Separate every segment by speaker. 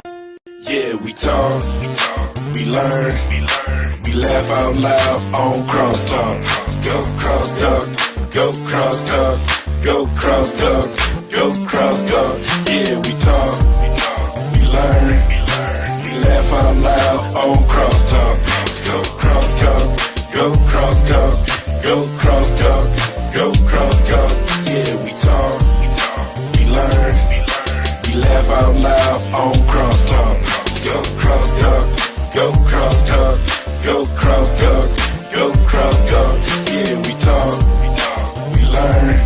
Speaker 1: Yeah, we talk, we learn, we laugh out loud on CrossTalk. Go CrossTalk, go CrossTalk, go CrossTalk, go CrossTalk. Yeah, we talk, we learn, we laugh out loud on CrossTalk. Go CrossTalk, go CrossTalk, go CrossTalk, go CrossTalk. Yeah, we talk, we learn, we laugh out loud on CrossTalk. Go CrossTalk, go CrossTalk, go CrossTalk, go CrossTalk. Yeah, we talk, we learn,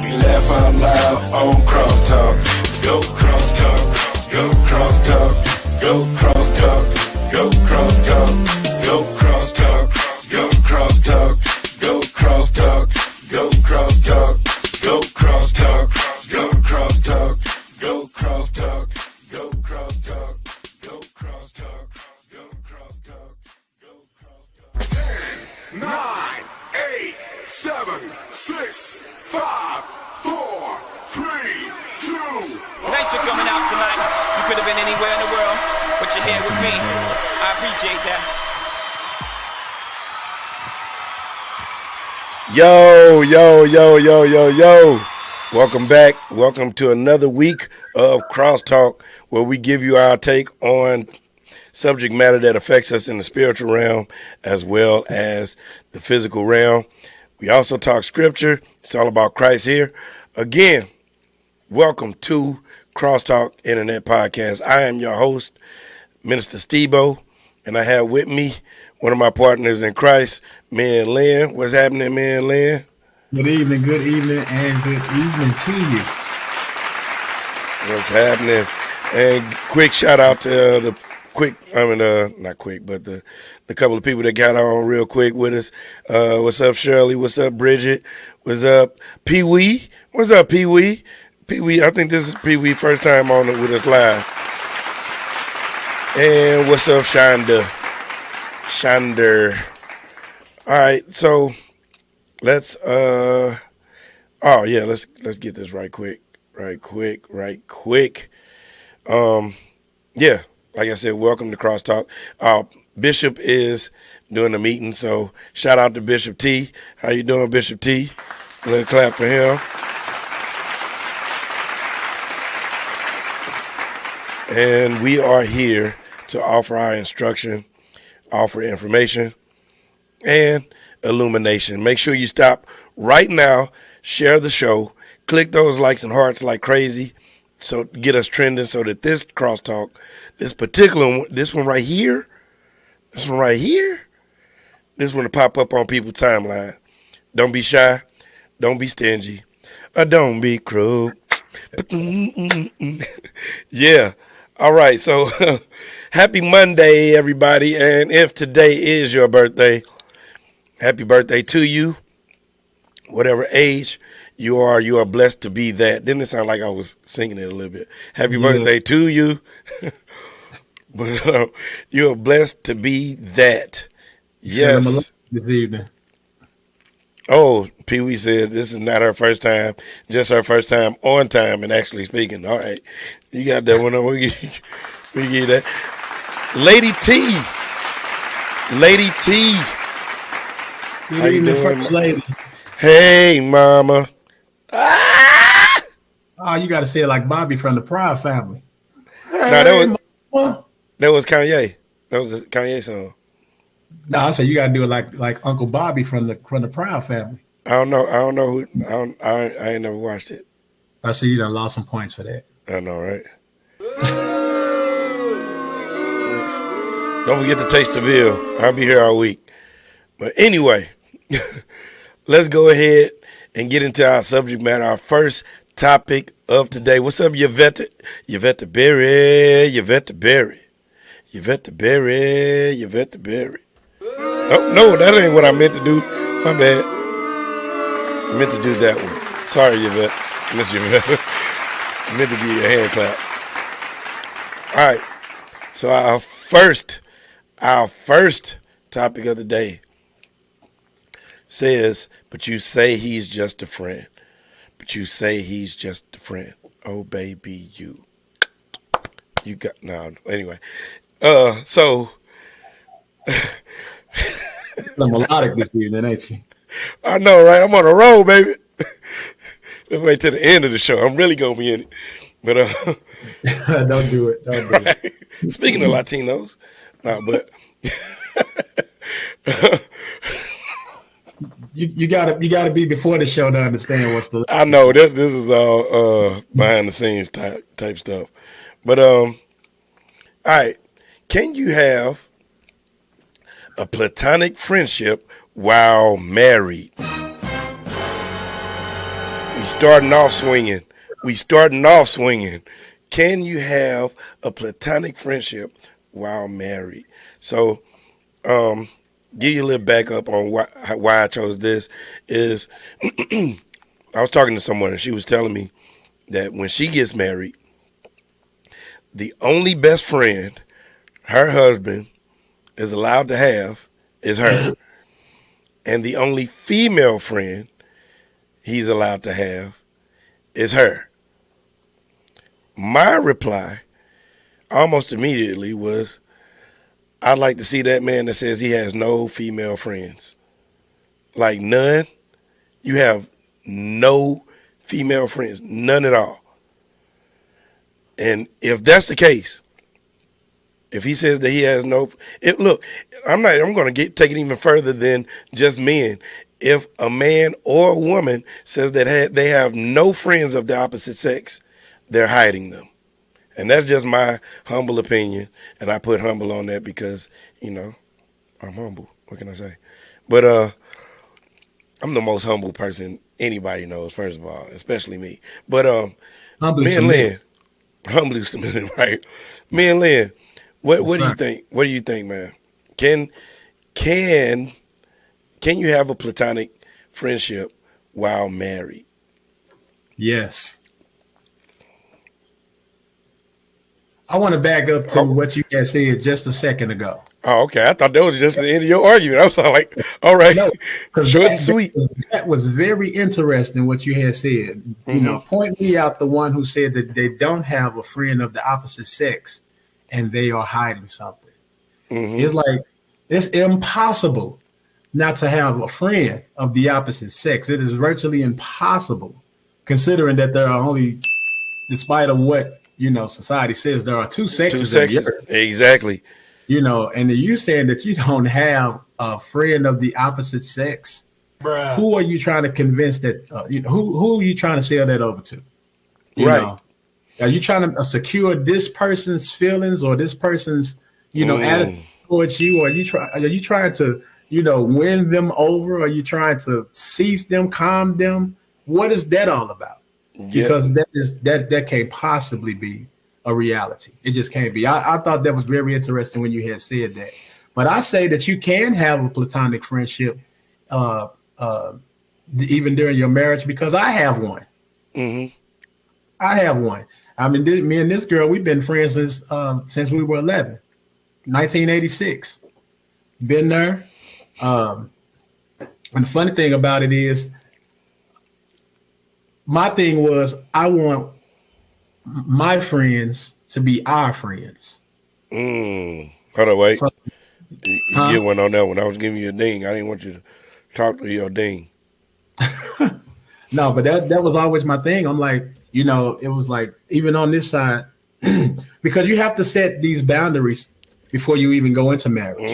Speaker 1: we laugh out loud on CrossTalk. Go CrossTalk, go CrossTalk, go CrossTalk, go CrossTalk, go CrossTalk, go CrossTalk, go CrossTalk, go CrossTalk, go CrossTalk, go CrossTalk, go CrossTalk, go CrossTalk, go CrossTalk, go CrossTalk, go CrossTalk.
Speaker 2: 10, 9, 8, 7, 6, 5, 4, 3, 2.
Speaker 3: Thanks for coming out tonight. You could have been anywhere in the world, but you're here with me. I appreciate that.
Speaker 4: Yo. Welcome back. Welcome to another week of CrossTalk, where we give you our take on subject matter that affects us in the spiritual realm as well as the physical realm. We also talk scripture. It's all about Christ here. Again, welcome to CrossTalk Internet Podcast. I am your host, Minister STEBO, and I have with me one of my partners in Christ, man Lynn. What's happening, man Lynn?
Speaker 5: Good evening, and good evening to you.
Speaker 4: What's happening? And quick shout out to not quick, but the couple of people that got on real quick with us. What's up, Shirley? What's up, Bridget? What's up, Pee Wee? What's up, Pee Wee? Pee Wee, I think this is Pee Wee first time on it with us live. And what's up, Shander? All right, so let's get this right quick. Yeah, like I said, welcome to CrossTalk. Bishop is doing the meeting, so shout out to Bishop T. How you doing, Bishop T? A little clap for him. And we are here to offer our instruction, offer information, and illumination. Make sure you stop right now, share the show, click those likes and hearts like crazy, so get us trending so that this CrossTalk, this one right here, this one to pop up on people's timeline. Don't be shy, don't be stingy, or don't be cruel. Yeah. All right, so happy Monday, everybody, and if today is your birthday, happy birthday to you. Whatever age you are blessed to be that. Didn't it sound like I was singing it a little bit? Happy birthday to you. But you are blessed to be that. Yes.
Speaker 5: This evening.
Speaker 4: Oh, Pee Wee said this is not her first time, just her first time on time and actually speaking. All right. You got that one. We get that. Lady T.
Speaker 5: Good evening, First Lady.
Speaker 4: Hey, Mama.
Speaker 5: Oh, you got to say it like Bobby from the Proud Family.
Speaker 4: No, that was Kanye. That was a Kanye song.
Speaker 5: No, I said you got to do it like Uncle Bobby from the Proud Family.
Speaker 4: I don't know who. I ain't never watched it.
Speaker 5: I see you done lost some points for that.
Speaker 4: I know, right? Don't forget to taste the bill. I'll be here all week. But anyway, let's go ahead and get into our subject matter. Our first topic of today. What's up, Yvette Berry? Oh, no, that ain't what I meant to do. My bad. I meant to do that one. Sorry, Yvette. Miss Yvette. I meant to give you a hand clap. All right. So our first topic of the day says, but you say he's just a friend. Oh, baby, you. You got no. Anyway, so
Speaker 5: I'm melodic this evening, ain't you?
Speaker 4: I know, right? I'm on a roll, baby. Let's wait till the end of the show. I'm really gonna be in it. But
Speaker 5: Don't do it. Don't do
Speaker 4: right.
Speaker 5: it.
Speaker 4: Speaking of Latinos, no, but
Speaker 5: You gotta be before the show to understand what's the.
Speaker 4: I know that this is all behind the scenes type stuff. But all right, can you have a platonic friendship while married? We starting off swinging. Can you have a platonic friendship while married? So, give you a little backup on why I chose this. Is I was talking to someone and she was telling me that when she gets married, the only best friend her husband is allowed to have is her, and the only female friend he's allowed to have is her. My reply almost immediately was, I'd like to see that man that says he has no female friends. Like none. You have no female friends, none at all. And if that's the case, if he says that he has no, look, I'm going to take it even further than just men. If a man or a woman says that they have no friends of the opposite sex, they're hiding them. And that's just my humble opinion. And I put humble on that because, I'm humble. What can I say? But I'm the most humble person anybody knows, first of all, especially me. But me and Lynn, humbly submitted, right? Me and Lynn, what do you think? What do you think, man? Can you have a platonic friendship while married?
Speaker 5: Yes. I want to back up to what you had said just a second ago.
Speaker 4: Oh, okay. I thought that was just the end of your argument. I was like, all right,
Speaker 5: no,
Speaker 4: short and sweet.
Speaker 5: That was very interesting what you had said.
Speaker 4: Mm-hmm.
Speaker 5: Point me out the one who said that they don't have a friend of the opposite sex and they are hiding something. Mm-hmm. It's like, it's impossible not to have a friend of the opposite sex. It is virtually impossible, considering that there are only, despite of what society says, there are two sexes.
Speaker 4: Exactly.
Speaker 5: And you saying that you don't have a friend of the opposite sex. Bruh. Who are you trying to convince that? Who are you trying to sell that over to? Right. Are you trying to secure this person's feelings or this person's attitude towards you? Or are you trying to win them over? Are you trying to seize them, calm them? What is that all about? Because that can't possibly be a reality. It just can't be. I thought that was very interesting when you had said that. But I say that you can have a platonic friendship even during your marriage, because I have one. Mm-hmm. I have one. I mean, me and this girl, we've been friends since we were 11, 1986. Been there. And the funny thing about it is, my thing was, I want my friends to be our friends.
Speaker 4: Hold on, wait. So, you get one on that one. I was giving you a ding. I didn't want you to talk to your ding.
Speaker 5: No, but that was always my thing. I'm like, it was like, even on this side, because you have to set these boundaries before you even go into marriage.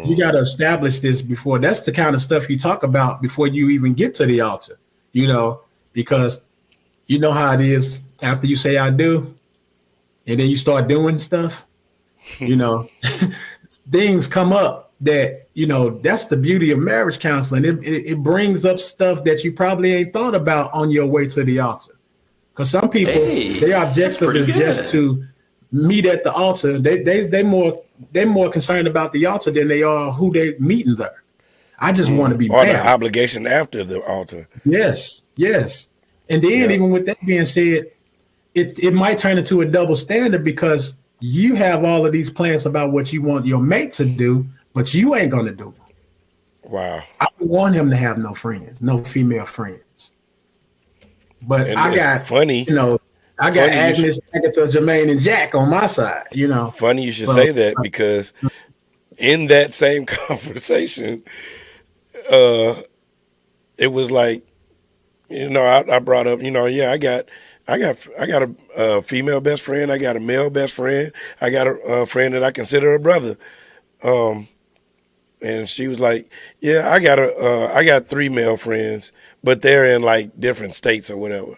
Speaker 5: You got to establish this before. That's the kind of stuff you talk about before you even get to the altar. Because you know how it is after you say I do, and then you start doing stuff, things come up that, that's the beauty of marriage counseling. It brings up stuff that you probably ain't thought about on your way to the altar. Because some people, their objective is just to meet at the altar. They more concerned about the altar than they are who they meeting there. I just want to be
Speaker 4: or
Speaker 5: married.
Speaker 4: The obligation after the altar.
Speaker 5: Yes. And then even with that being said, it might turn into a double standard, because you have all of these plans about what you want your mate to do, but you ain't going to do them.
Speaker 4: Wow.
Speaker 5: I don't want him to have no friends, no female friends. But I got
Speaker 4: funny.
Speaker 5: I got Agnes, Agatha, Jermaine, and Jack on my side. You know.
Speaker 4: Funny you should say that, because in that same conversation, it was like, you know, I brought up, you know, yeah, I got a female best friend, I got a male best friend, I got a friend that I consider a brother, and she was like, yeah, I got 3 male friends, but they're in like different states or whatever.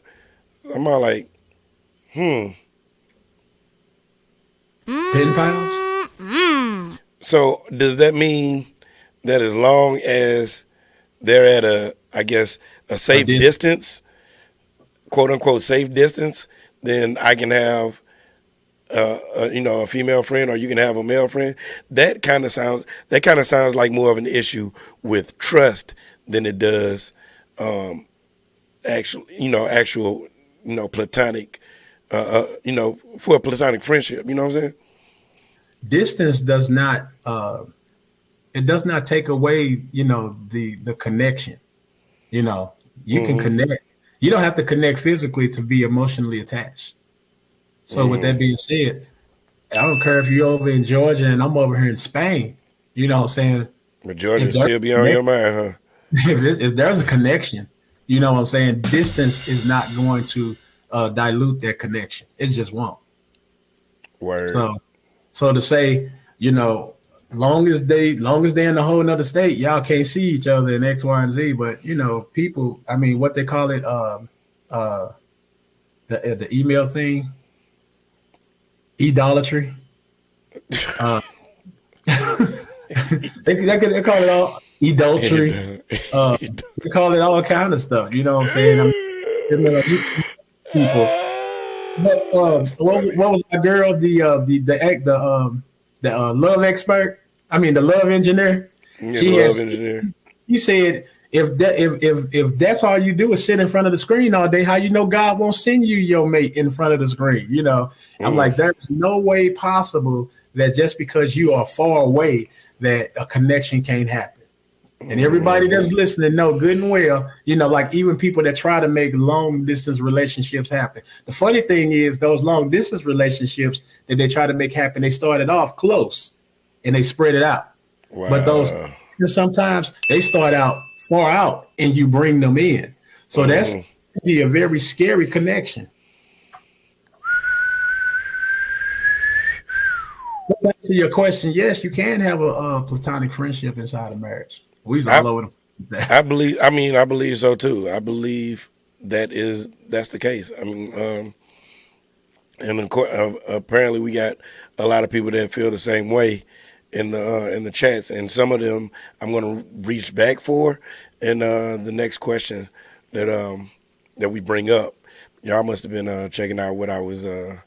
Speaker 4: I'm all like, pen
Speaker 5: pals.
Speaker 4: So does that mean that as long as they're at a safe distance, quote unquote safe distance, then I can have a female friend, or you can have a male friend? That kind of sounds like more of an issue with trust than it does actual platonic for a platonic friendship. You know what I'm saying?
Speaker 5: Distance does not take away, the connection. You can connect. You don't have to connect physically to be emotionally attached. So with that being said, I don't care if you're over in Georgia and I'm over here in Spain. You know what I'm saying?
Speaker 4: But Georgia still be on your mind, huh?
Speaker 5: If there's a connection, you know what I'm saying? Distance is not going to dilute that connection. It just won't.
Speaker 4: Word.
Speaker 5: So to say, long as they in a whole nother state, y'all can't see each other in X, Y, and Z. But people, I mean, what they call it, the email thing, idolatry. They call it all adultery. They call it all kind of stuff. You know what I'm saying? People. But what was my girl? The love expert. I mean, the love engineer.
Speaker 4: Yeah,
Speaker 5: He said, if that's all you do is sit in front of the screen all day, how you know God won't send you your mate in front of the screen? I'm like, there's no way possible that just because you are far away that a connection can't happen. And everybody that's listening know good and well, like even people that try to make long distance relationships happen. The funny thing is those long distance relationships that they try to make happen, they started off close and they spread it out.
Speaker 4: Wow.
Speaker 5: But those sometimes they start out far out and you bring them in. So that's be a very scary connection. To answer your question, yes, you can have a platonic friendship inside of marriage. We was all over the
Speaker 4: I believe so too. I believe that's the case. I mean, and apparently we got a lot of people that feel the same way in the chats, and some of them I'm going to reach back for in the next question that we bring up. Y'all must have been checking out what I was about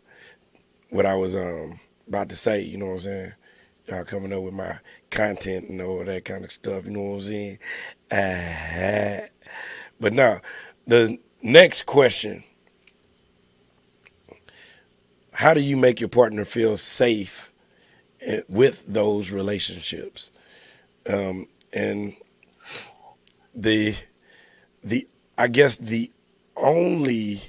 Speaker 4: to say. You know what I'm saying? Y'all coming up with my content and all that kind of stuff. You know what I'm saying? But now, the next question: how do you make your partner feel safe with those relationships? And I guess the only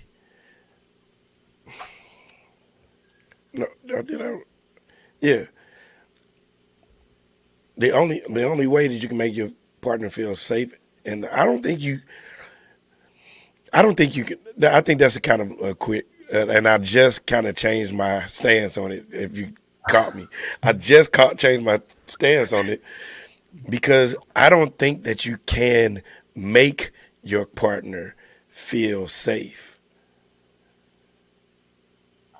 Speaker 4: the only way that you can make your partner feel safe, and I don't think you can. I think that's a kind of a quick, and I just kind of changed my stance on it. If you caught me, I just changed my stance on it, because I don't think that you can make your partner feel safe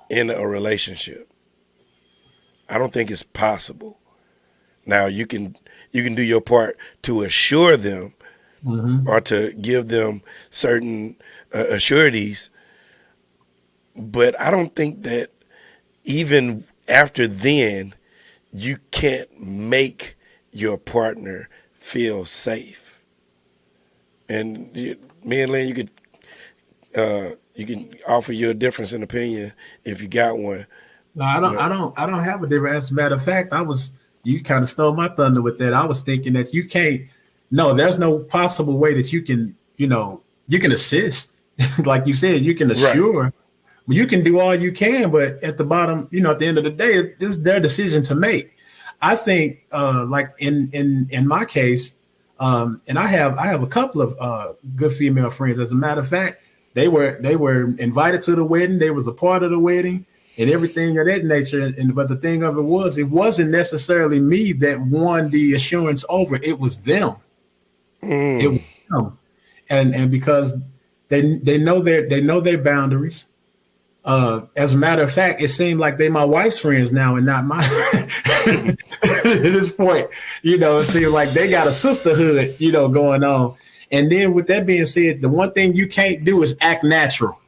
Speaker 4: in a relationship. I don't think it's possible. Now you can do your part to assure them or to give them certain assurities, but I don't think that even after then you can't make your partner feel safe. And me and Lynn, you can offer your difference in opinion if you got one.
Speaker 5: No, I don't have a different. As a matter of fact, you kind of stole my thunder with that. I was thinking that you can't. No, there's no possible way that you can. You can assist, like you said, you can assure, You can do all you can, but at the bottom, at the end of the day, this is their decision to make. I think, like in my case, and I have a couple of good female friends. As a matter of fact, they were invited to the wedding. They was a part of the wedding and everything of that nature. But the thing of it wasn't necessarily me that won the assurance over. It was them. It was them, and because they know their boundaries. As a matter of fact, it seemed like they my wife's friends now and not mine. At this point, it seems like they got a sisterhood, going on. And then with that being said, the one thing you can't do is act natural.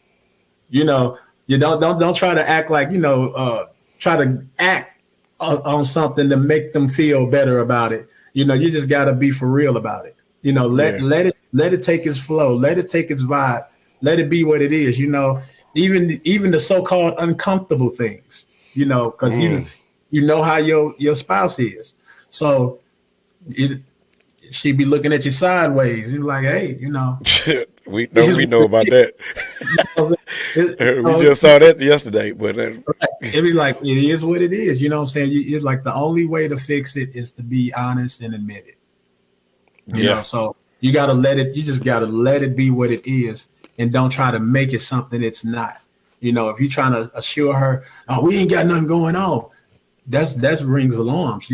Speaker 5: You don't try to act like, try to act on something to make them feel better about it. You just got to be for real about it. Let it take its flow, let it take its vibe, let it be what it is. Even the so-called uncomfortable things, because you know how your spouse is. So she be looking at you sideways. You're like, hey,
Speaker 4: we know about that. We just saw that yesterday, but
Speaker 5: it be like, it is what it is. You know what I'm saying? It's like the only way to fix it is to be honest and admit it. You know, so you just gotta let it be what it is. And don't try to make it something it's not. If you're trying to assure her, oh, we ain't got nothing going on, that rings alarms.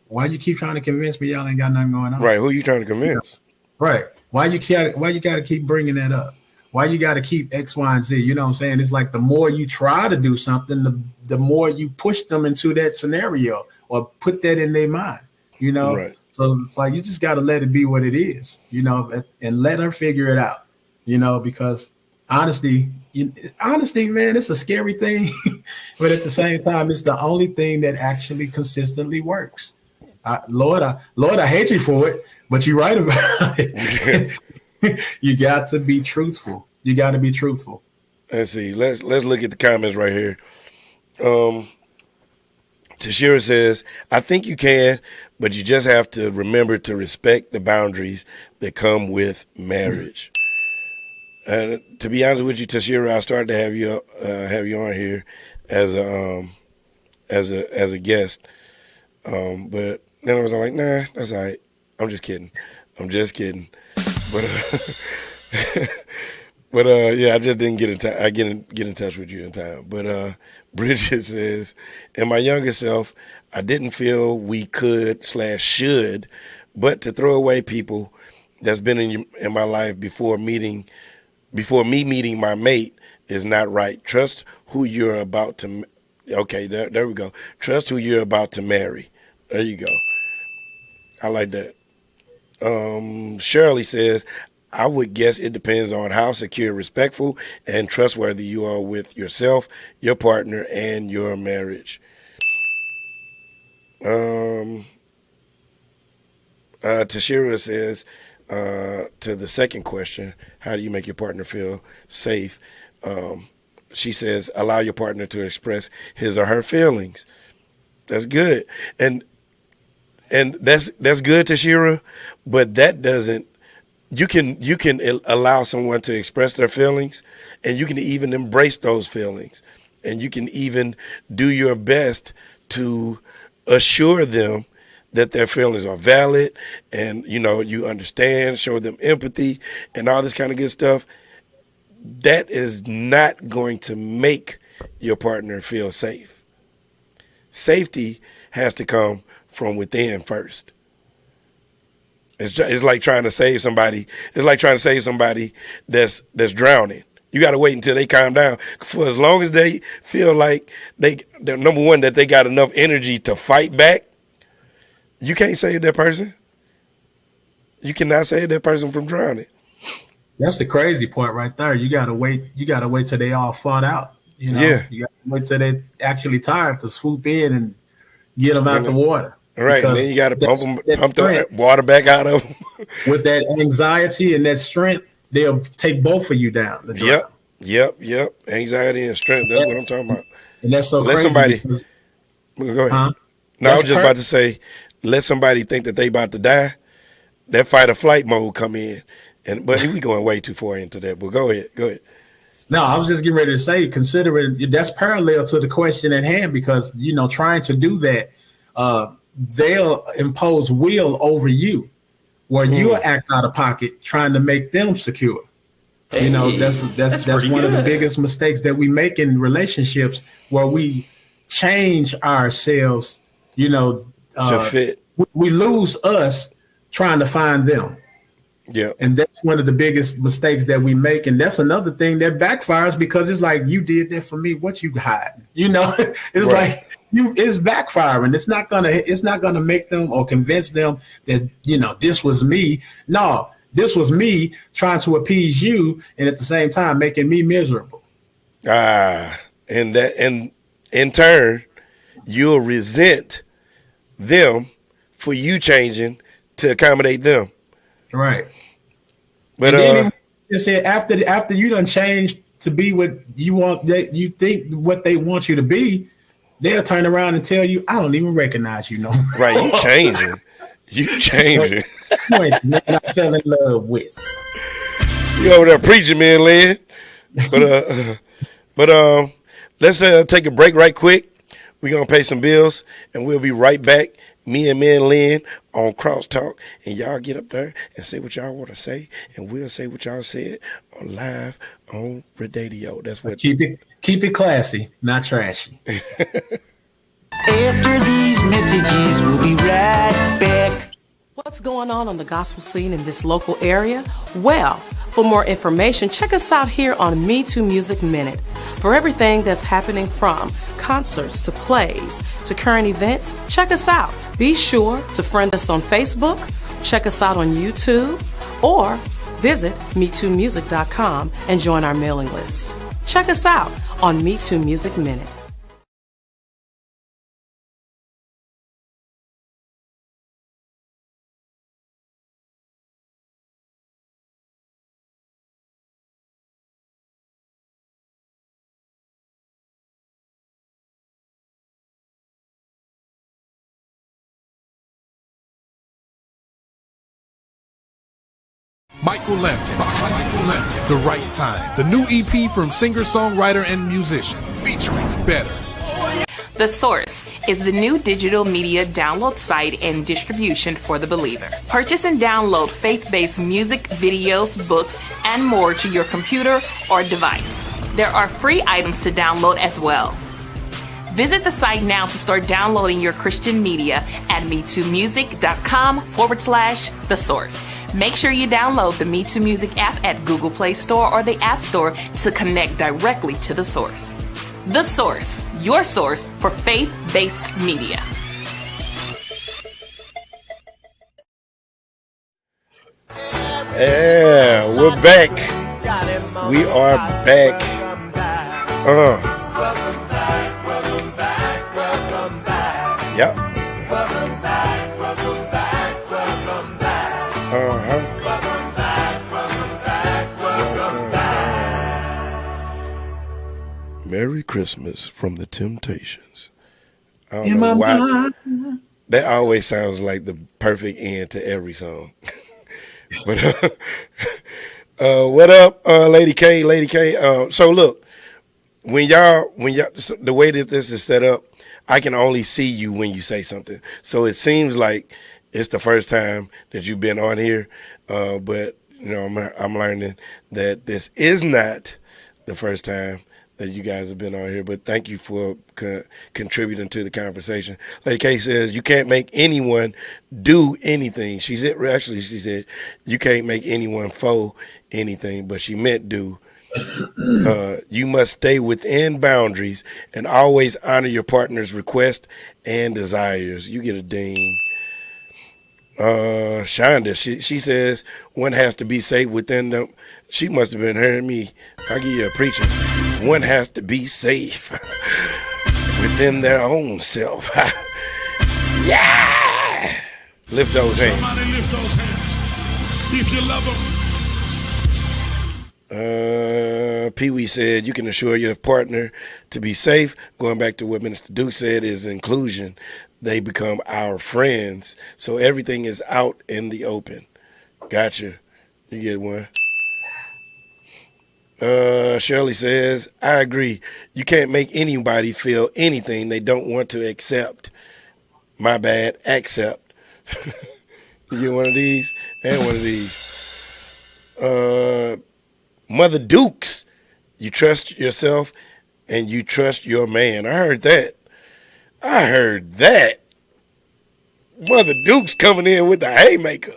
Speaker 5: Why you keep trying to convince me y'all ain't got nothing going on?
Speaker 4: Right. Who are you trying to convince?
Speaker 5: Right. Why you got to keep bringing that up? Why you got to keep X, Y, and Z? You know what I'm saying? It's like the more you try to do something, the more you push them into that scenario or put that in their mind. Right. So it's like you just got to let it be what it is. And let her figure it out. Because honesty, man, it's a scary thing, but at the same time, it's the only thing that actually consistently works. Lord, I hate you for it, but you're right about it. You got to be truthful. You got to be truthful.
Speaker 4: Let's see. Let's look at the comments right here. Tashira says, I think you can, but you just have to remember to respect the boundaries that come with marriage. And to be honest with you, Tashira, I started to have you on here as a guest, but then I was like, nah, that's all right. I'm just kidding. But yeah, I just didn't get in time. I get in touch with you in time. But Bridget says, in my younger self, I didn't feel we could/should, but to throw away people that's been in my life before me meeting my mate is not right. Trust who you're about to. Okay, there we go. Trust who you're about to marry. There you go. I like that. Shirley says, I would guess it depends on how secure, respectful, and trustworthy you are with yourself, your partner, and your marriage. Tashira says, to the second question, how do you make your partner feel safe? She says, allow your partner to express his or her feelings. That's good. And that's good, Tashira, but that doesn't, you can allow someone to express their feelings, and you can even embrace those feelings, and you can even do your best to assure them that their feelings are valid, and you understand, show them empathy and all this kind of good stuff. That is not going to make your partner feel safe. Safety has to come from within first. It's like trying to save somebody. It's like trying to save somebody that's drowning. You got to wait until they calm down. For as long as they feel like they're number one, that they got enough energy to fight back, you can't save that person. You cannot save that person from drowning.
Speaker 5: That's the crazy point right there. You got to wait. You got to wait till they all fought out.
Speaker 4: Yeah.
Speaker 5: You got to wait till they actually tired to swoop in and get them out the water.
Speaker 4: Right, and then you got to pump the water back out of them.
Speaker 5: With that anxiety and that strength, they'll take both of you down.
Speaker 4: Yep. Anxiety and strength. That's what I'm talking about.
Speaker 5: And that's so
Speaker 4: let
Speaker 5: crazy.
Speaker 4: Somebody go ahead.
Speaker 5: Huh?
Speaker 4: No, I was just about to say, let somebody think that they about to die. That fight or flight mode come in, but we going way too far into that. But go ahead.
Speaker 5: No, I was just getting ready to say, considering that's parallel to the question at hand, because, you know, trying to do that, they'll impose will over you, where you'll act out of pocket trying to make them secure.
Speaker 6: Hey,
Speaker 5: you know, that's one of the biggest mistakes that we make in relationships, where we change ourselves, you know,
Speaker 4: to fit.
Speaker 5: We lose us trying to find them.
Speaker 4: Yeah.
Speaker 5: And that's one of the biggest mistakes that we make. And that's another thing that backfires, because it's like, you did that for me. What you hiding? You know, it's like it's backfiring. It's not gonna make them or convince them that, you know, this was me. No, this was me trying to appease you, and at the same time making me miserable.
Speaker 4: And in turn, you'll resent them for you changing to accommodate them.
Speaker 5: Right.
Speaker 4: But
Speaker 5: you said after you done changed to be what you want, that you think what they want you to be, they'll turn around and tell you, I don't even recognize you no more.
Speaker 4: Right, you changing. You changing.
Speaker 5: You ain't the man I fell in love with.
Speaker 4: You over there preaching, man, Lynn. But let's take a break right quick. We're gonna pay some bills, and we'll be right back. Me and Lynn on CrossTalk, and y'all get up there and say what y'all want to say, and we'll say what y'all said on live on Radio. That's what.
Speaker 5: Keep it classy, not trashy.
Speaker 7: After these messages, we'll be right back.
Speaker 8: What's going on the gospel scene in this local area? Well, for more information, check us out here on Me Too Music Minute. For everything that's happening, from concerts to plays to current events, check us out. Be sure to friend us on Facebook, check us out on YouTube, or visit MeTooMusic.com and join our mailing list. Check us out on Me Too Music Minute.
Speaker 9: Michael Lampkin, The Right Time, the new EP from singer-songwriter and musician, featuring Better.
Speaker 10: The Source is the new digital media download site and distribution for the believer. Purchase and download faith-based music, videos, books, and more to your computer or device. There are free items to download as well. Visit the site now to start downloading your Christian media at metoomusic.com/The Source. Make sure you download the Me Too Music app at Google Play Store or the App Store to connect directly to The Source. The Source, your source for faith-based media.
Speaker 4: Yeah, we're back. We are back. Yep. Merry Christmas from the Temptations. I don't know why. That always sounds like the perfect end to every song. But what up, Lady K? So look, when y'all, so the way that this is set up, I can only see you when you say something. So it seems like it's the first time that you've been on here, but you know, I'm learning that this is not the first time that you guys have been on here. But thank you for contributing to the conversation. Lady K says you can't make anyone do anything. She said you can't make anyone faux anything, but she meant do. You must stay within boundaries and always honor your partner's requests and desires. You get a ding. Shonda, she says one has to be safe within them. She must have been hearing me. I'll give you a preaching. One has to be safe within their own self. Yeah! Lift those hands.
Speaker 2: Somebody lift those hands. If you love them.
Speaker 4: Pee Wee said you can assure your partner to be safe. Going back to what Minister Duke said is inclusion. They become our friends. So everything is out in the open. Gotcha. You get one. Shirley says, I agree. You can't make anybody feel anything they don't want to accept. My bad, accept. You get one of these and one of these. Mother Dukes, you trust yourself and you trust your man. I heard that. Mother Dukes coming in with the haymaker.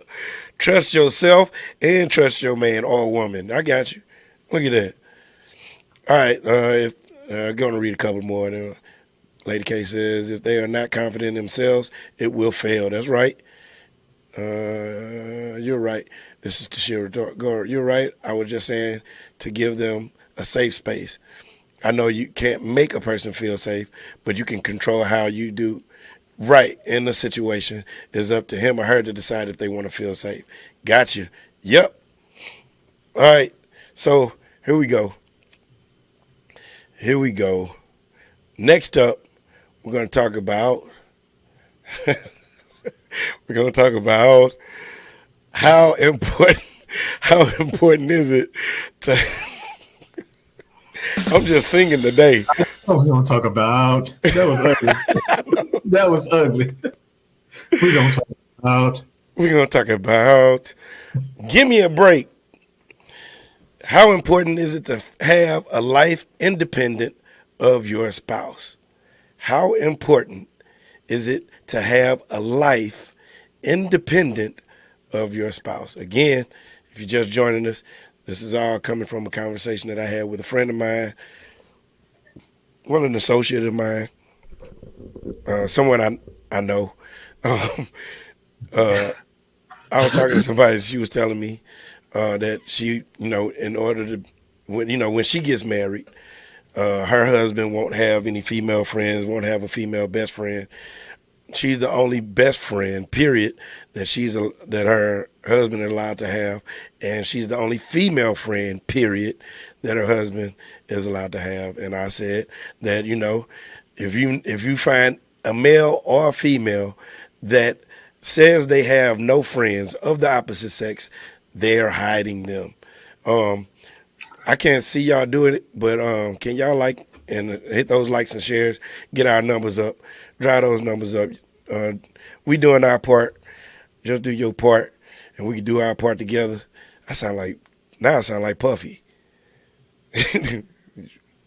Speaker 4: Trust yourself and trust your man or woman. I got you. Look at that. All right. I'm going to read a couple more. Lady K says, if they are not confident in themselves, it will fail. That's right. You're right. This is Tashira. You're right. I was just saying to give them a safe space. I know you can't make a person feel safe, but you can control how you do right in the situation. It's up to him or her to decide if they want to feel safe. Gotcha. Yep. All right. So here we go. Next up, we're going to talk about how important is it to I'm just singing today.
Speaker 5: We're going to talk about that was ugly. That was ugly. We're going to talk about
Speaker 4: give me a break. How important is it to have a life independent of your spouse? How important is it to have a life independent of your spouse? Again, if you're just joining us, this is all coming from a conversation that I had with a friend of mine, an associate of mine, someone I know. I was talking to somebody, she was telling me that she, in order to, when she gets married, her husband won't have any female friends, won't have a female best friend. She's the only best friend, period, that her husband is allowed to have, and she's the only female friend, period, that her husband is allowed to have. And I said that, if you find a male or a female that says they have no friends of the opposite sex, they're hiding them. I can't see y'all doing it, but can y'all like and hit those likes and shares, get our numbers up, drive those numbers up. We doing our part. Just do your part, and we can do our part together. I sound like Puffy.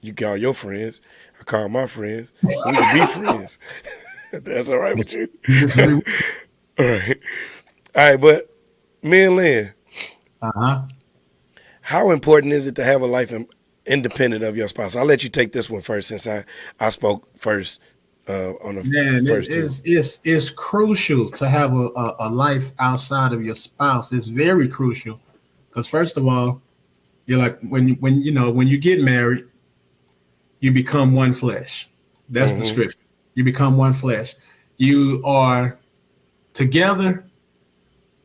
Speaker 4: You call your friends, I call my friends. We can be friends. That's all right with you. All right, but me and Lynn. How important is it to have a life independent of your spouse? I'll let you take this one first, since I spoke first on the first two.
Speaker 5: It's crucial to have a life outside of your spouse. It's very crucial because, first of all, you're like when you get married, you become one flesh. That's the scripture. You become one flesh. You are together,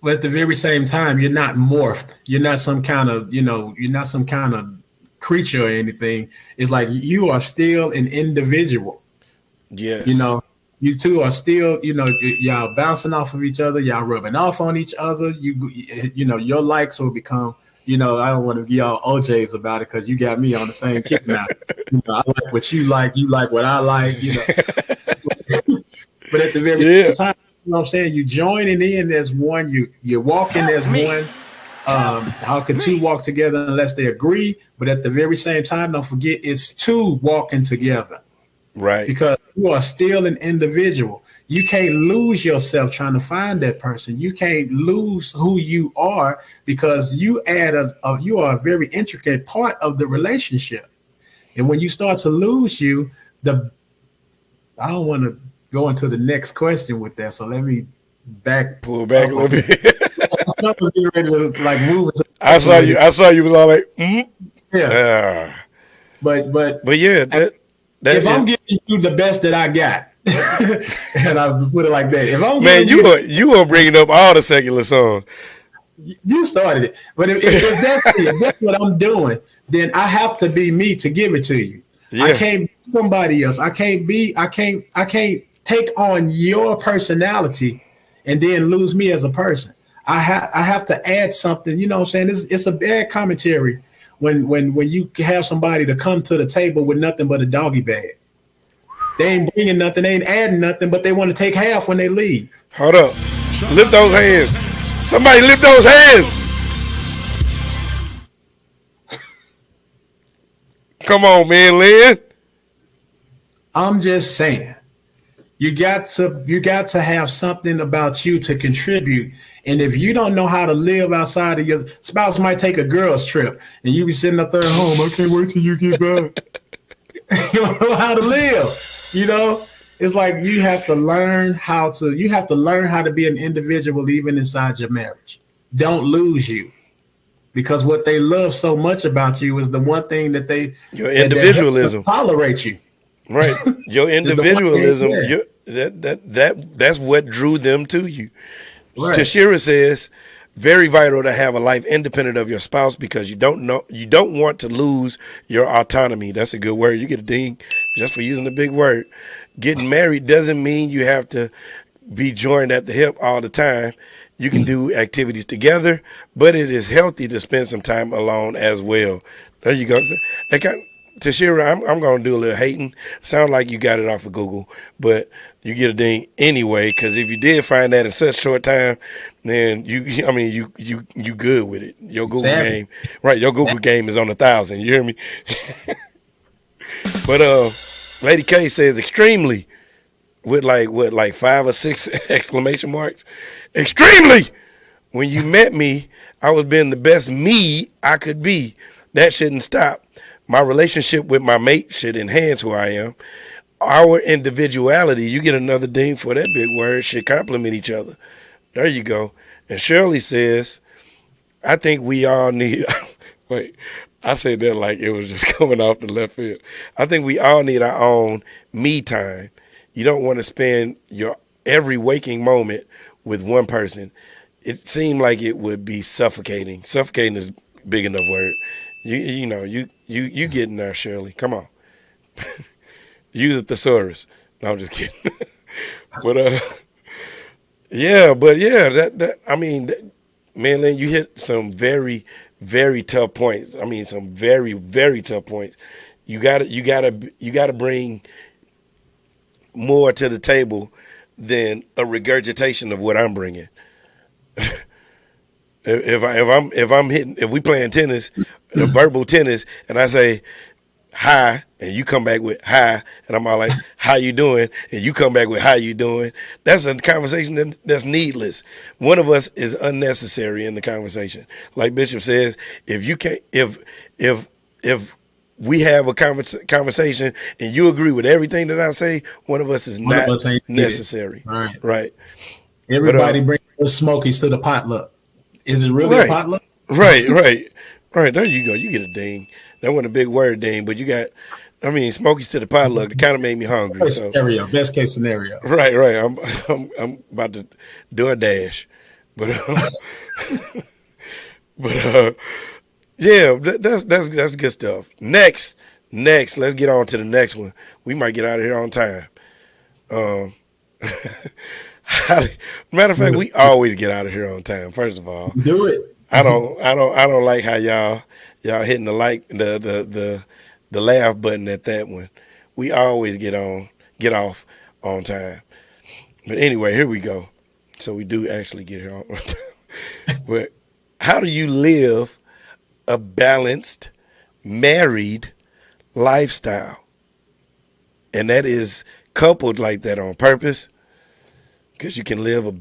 Speaker 5: but at the very same time, you're not morphed. You're not some kind of, you're not some kind of creature or anything. It's like you are still an individual.
Speaker 4: Yes.
Speaker 5: You two are still, y'all bouncing off of each other. Y'all rubbing off on each other. Your likes will become, I don't want to give y'all OJs about it because you got me on the same kick now. I like what you like what I like, But at the very time, what I'm saying? You joining in as one. You're walking as one. How can two walk together unless they agree? But at the very same time, don't forget it's two walking together.
Speaker 4: Right.
Speaker 5: Because you are still an individual. You can't lose yourself trying to find that person. You can't lose who you are because you you are a very intricate part of the relationship. And when you start to lose I don't want to go into the next question with that. So let me
Speaker 4: pull back a little bit.
Speaker 5: I was getting ready to move.
Speaker 4: I saw you was all like,
Speaker 5: yeah. But
Speaker 4: yeah,
Speaker 5: if I'm giving you the best that I got, and I put it like that,
Speaker 4: you are bringing up all the secular songs.
Speaker 5: You started it, but if that's what I'm doing, then I have to be me to give it to you. Yeah. I can't be somebody else. I can't take on your personality and then lose me as a person. I have to add something. You know what I'm saying? It's a bad commentary when you have somebody to come to the table with nothing but a doggy bag. They ain't bringing nothing, they ain't adding nothing, but they want to take half when they leave.
Speaker 4: Hold up. Lift those hands. Somebody lift those hands. Come on, man, Lynn.
Speaker 5: I'm just saying. You got to have something about you to contribute. And if you don't know how to live outside of your spouse might take a girl's trip and you be sitting up there at home, I can't wait till you get back. You don't know how to live. You know, it's like you have to learn how to be an individual even inside your marriage. Don't lose you. Because what they love so much about you is the one thing that
Speaker 4: your individualism
Speaker 5: that tolerate you.
Speaker 4: Right. Your individualism, that's what drew them to you. Right. Tashira says, very vital to have a life independent of your spouse because you don't want to lose your autonomy. That's a good word. You get a ding just for using the big word. Getting married doesn't mean you have to be joined at the hip all the time. You can do activities together, but it is healthy to spend some time alone as well. There you go. Tashira, I'm going to do a little hating. Sound like you got it off of Google, but you get a ding anyway, because if you did find that in such short time, then you good with it. Your Google game, right, your Google game is on 1,000. You hear me? But Lady K says extremely with like 5 or 6 exclamation marks. Extremely! When you met me, I was being the best me I could be. That shouldn't stop. My relationship with my mate should enhance who I am. Our individuality, you get another ding for that big word, should complement each other. There you go. And Shirley says, I think we all need, wait, I said that like it was just coming off the left field. I think we all need our own me time. You don't want to spend your every waking moment with one person. It seemed like it would be suffocating. Suffocating is a big enough word. You getting there, Shirley. Come on. Use a thesaurus. No, I'm just kidding. But man, Lynn, you hit some very, very tough points. I mean, some very, very tough points. You gotta bring more to the table than a regurgitation of what I'm bringing. If we playing tennis, the verbal tennis, and I say hi, and you come back with hi, and I'm all like, how you doing? And you come back with how you doing? That's a conversation that's needless. One of us is unnecessary in the conversation. Like Bishop says, if we have a conversation and you agree with everything that I say, one of us is not necessary. Right.
Speaker 5: Everybody bring the smokies to the potluck. Is it really a potluck?
Speaker 4: Right. There you go. You get a ding. That wasn't a big word ding, but you got, smokies to the potluck. It kind of made me hungry.
Speaker 5: Best case scenario.
Speaker 4: Right. I'm about to do a dash, but yeah, that's good stuff. Next, let's get on to the next one. We might get out of here on time. Matter of fact, we always get out of here on time. First of all,
Speaker 5: do it.
Speaker 4: I don't like how y'all hitting the laugh button at that one. We always get off on time. But anyway, here we go. So we do actually get here on time. But how do you live a balanced married lifestyle? And that is coupled like that on purpose, because you can live a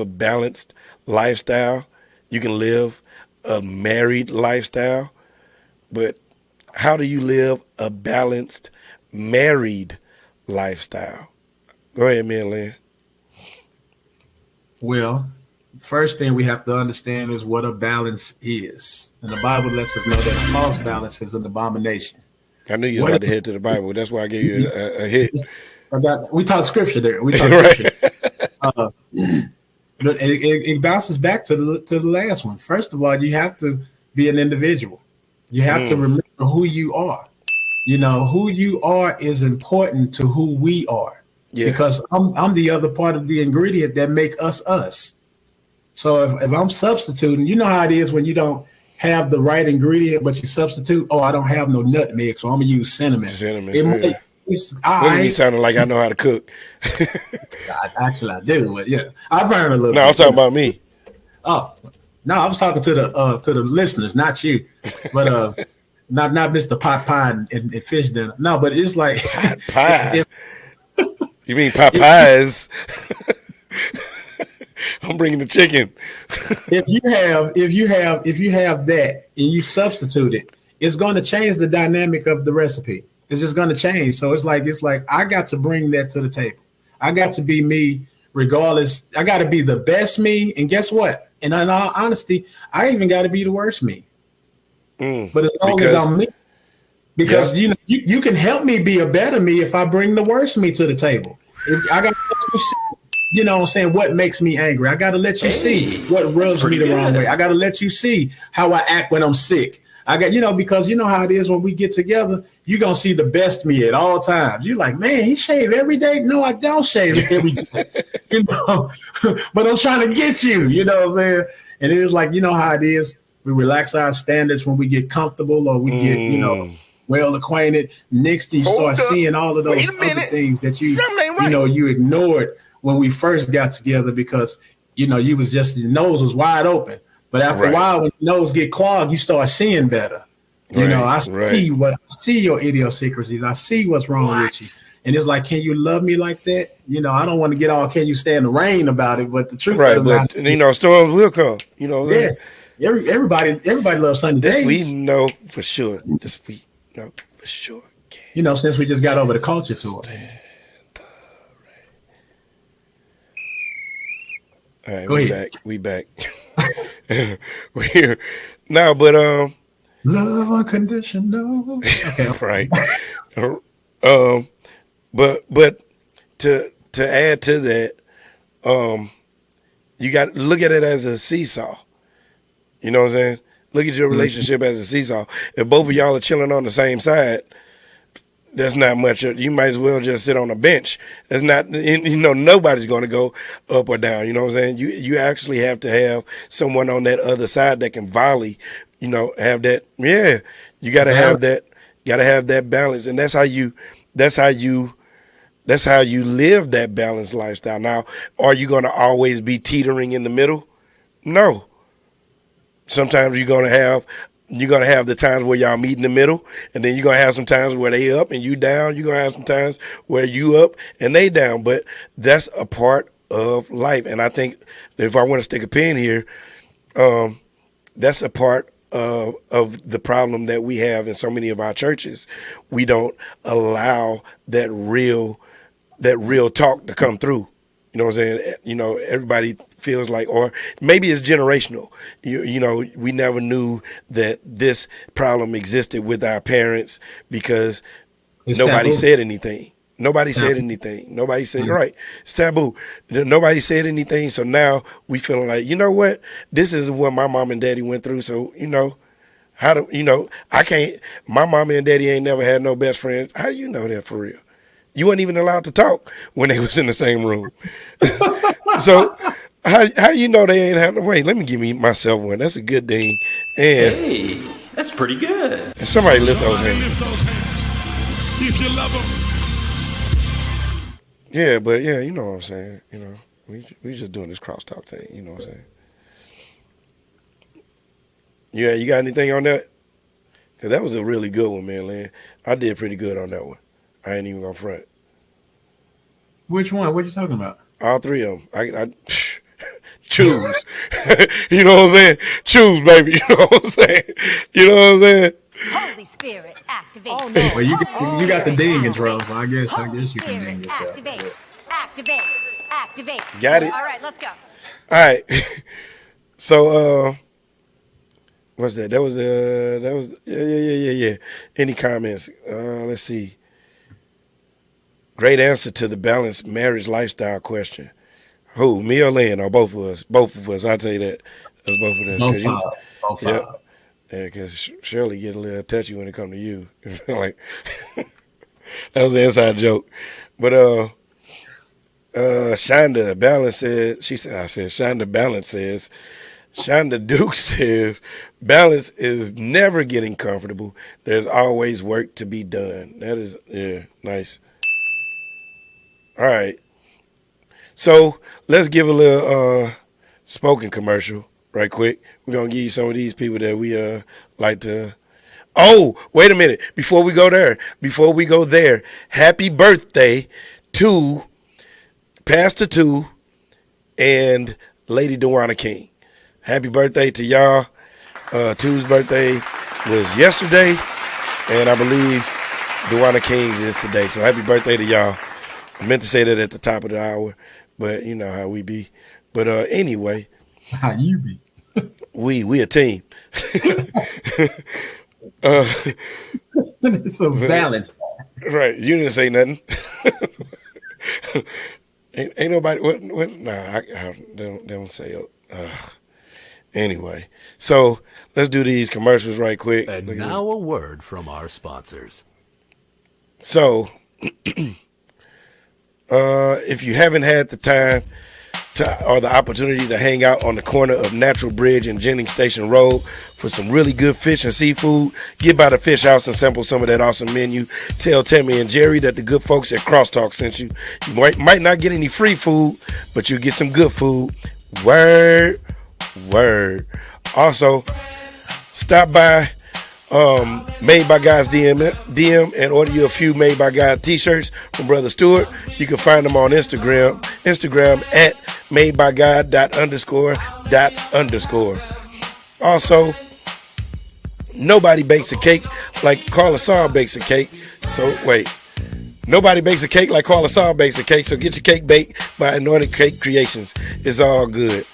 Speaker 4: balanced lifestyle. You can live a married lifestyle. But how do you live a balanced married lifestyle? Go ahead, man, Lynn.
Speaker 5: Well, first thing we have to understand is what a balance is. And the Bible lets us know that a false balance is an abomination.
Speaker 4: I knew you were about to head to the Bible. That's why I gave you a hit.
Speaker 5: We taught scripture there. Scripture. But it bounces back to the last one. First of all, you have to be an individual. You have to remember who you are. You know, who you are is important to who we are. Yeah. Because I'm the other part of the ingredient that make us us. So if I'm substituting, you know how it is when you don't have the right ingredient, but you substitute. Oh, I don't have no nutmeg, so I'm gonna use cinnamon.
Speaker 4: Look at me sounding like I know how to cook.
Speaker 5: Actually, I do, but yeah, I've learned a little.
Speaker 4: No, I'm talking about me.
Speaker 5: Oh, no, I was talking to the listeners, not you, but not Mr. Pot Pie and Fish Dinner. No, but it's like
Speaker 4: Pot Pie. You mean Popeyes? I'm bringing the chicken.
Speaker 5: if you have that and you substitute it, it's going to change the dynamic of the recipe. It's just going to change. So it's like I got to bring that to the table. I got to be me regardless. I got to be the best me. And guess what? And in all honesty, I even got to be the worst me. But as long as I'm me, because you can help me be a better me if I bring the worst me to the table. If I got to see, you know what I'm saying, what makes me angry. I got to let you see what rubs me the wrong way. I got to let you see how I act when I'm sick. I got, because you know how it is when we get together, you're going to see the best me at all times. You're like, man, he shave every day. No, I don't shave every day. But I'm trying to get you, you know what I'm saying? And it is like, you know how it is. We relax our standards when we get comfortable or we get, well acquainted. Next, you start seeing all of those other things that you ignored when we first got together because, you was just, your nose was wide open. But after a while, when your nose get clogged, you start seeing better. I see your idiosyncrasies. I see what's wrong with you. And it's like, can you love me like that? I don't want to get all, can you stay in the rain about it? But the truth
Speaker 4: of the matter, storms will come.
Speaker 5: Everybody loves sunny days.
Speaker 4: This we know for sure.
Speaker 5: Since we just got over the culture to it.
Speaker 4: All right, we back. We're here. No, but
Speaker 5: love unconditional. Okay,
Speaker 4: right. But to add to that, you got to look at it as a seesaw. You know what I'm saying? Look at your relationship as a seesaw. If both of y'all are chilling on the same side, that's not much. You might as well just sit on a bench. That's not, nobody's going to go up or down. You know what I'm saying? You actually have to have someone on that other side that can volley, have that. Yeah, you got to have that. Got to have that balance, and that's how you live that balanced lifestyle. Now, are you going to always be teetering in the middle? No. Sometimes you're going to have the times where y'all meet in the middle, and then you're going to have some times where they up and you down. You're going to have some times where you up and they down, but that's a part of life. And I think if I want to stick a pin here, that's a part of the problem that we have in so many of our churches. We don't allow that real talk to come through. You know what I'm saying? Everybody feels like, or maybe it's generational. We never knew that this problem existed with our parents because nobody said anything. Nobody said anything. Nobody said, right, it's taboo. Nobody said anything. So now we feeling like, you know what? This is what my mom and daddy went through. So, I can't, my mama and daddy ain't never had no best friends. How do you know that for real? You weren't even allowed to talk when they was in the same room. So how you know they ain't having to wait? Let me give myself one. That's a good thing. And
Speaker 6: hey, that's pretty good.
Speaker 4: And somebody lift those hands.
Speaker 2: If you love them.
Speaker 4: Yeah, but yeah, you know what I'm saying. We just doing this crosstalk thing. You know what I'm saying. Yeah, you got anything on that? Cause that was a really good one, man, Lynn. I did pretty good on that one. I ain't even gonna front.
Speaker 5: Which one? What are you talking about?
Speaker 4: All three of them. I choose. You know what I'm saying? Choose, baby. You know what I'm saying? You know what I'm saying?
Speaker 11: Holy Spirit, activate. Oh,
Speaker 5: no. Well, you got the ding intro, so I guess you can ding yourself.
Speaker 11: Activate.
Speaker 4: Got it.
Speaker 11: All right, let's go.
Speaker 4: All right. So, what's that? That was yeah. Any comments? Let's see. Great answer to the balanced marriage lifestyle question. Who, me or Lynn, or both of us? Both of us. I'll tell you that. That's both of us.
Speaker 5: Both five.
Speaker 4: Yeah, because Shirley get a little touchy when it come to you. Like, that was an inside joke. But Shonda Balance said, Shonda Balance says, Shonda Duke says, balance is never getting comfortable. There's always work to be done. That is, yeah, nice. All right. So let's give a little spoken commercial right quick. We're going to give you some of these people that we like to. Oh, wait a minute. Before we go there, happy birthday to Pastor 2 and Lady Dewana King. Happy birthday to y'all. Two's birthday was yesterday, and I believe Dewana King's is today. So happy birthday to y'all. I meant to say that at the top of the hour, but you know how we be. But anyway.
Speaker 5: How you be?
Speaker 4: We a team.
Speaker 5: It's a balance.
Speaker 4: Right. You didn't say nothing. ain't nobody. What? Nah, they don't say. Anyway, so let's do these commercials right quick.
Speaker 12: And now a word from our sponsors.
Speaker 4: So, if you haven't had the time or the opportunity to hang out on the corner of Natural Bridge and Jennings Station Road for some really good fish and seafood, get by the Fish House and sample some of that awesome menu. Tell Tammy and Jerry that the good folks at CrossTalk sent you. You might not get any free food, but you'll get some good food. Word. Also, stop by Made by God's DM and order you a few Made by God t-shirts from Brother Stewart. You can find them on Instagram at madebygod__. Also, nobody bakes a cake like Carla Saw bakes a cake. Nobody bakes a cake like Carla Saw bakes a cake. So get your cake baked by Anointed Cake Creations. It's all good.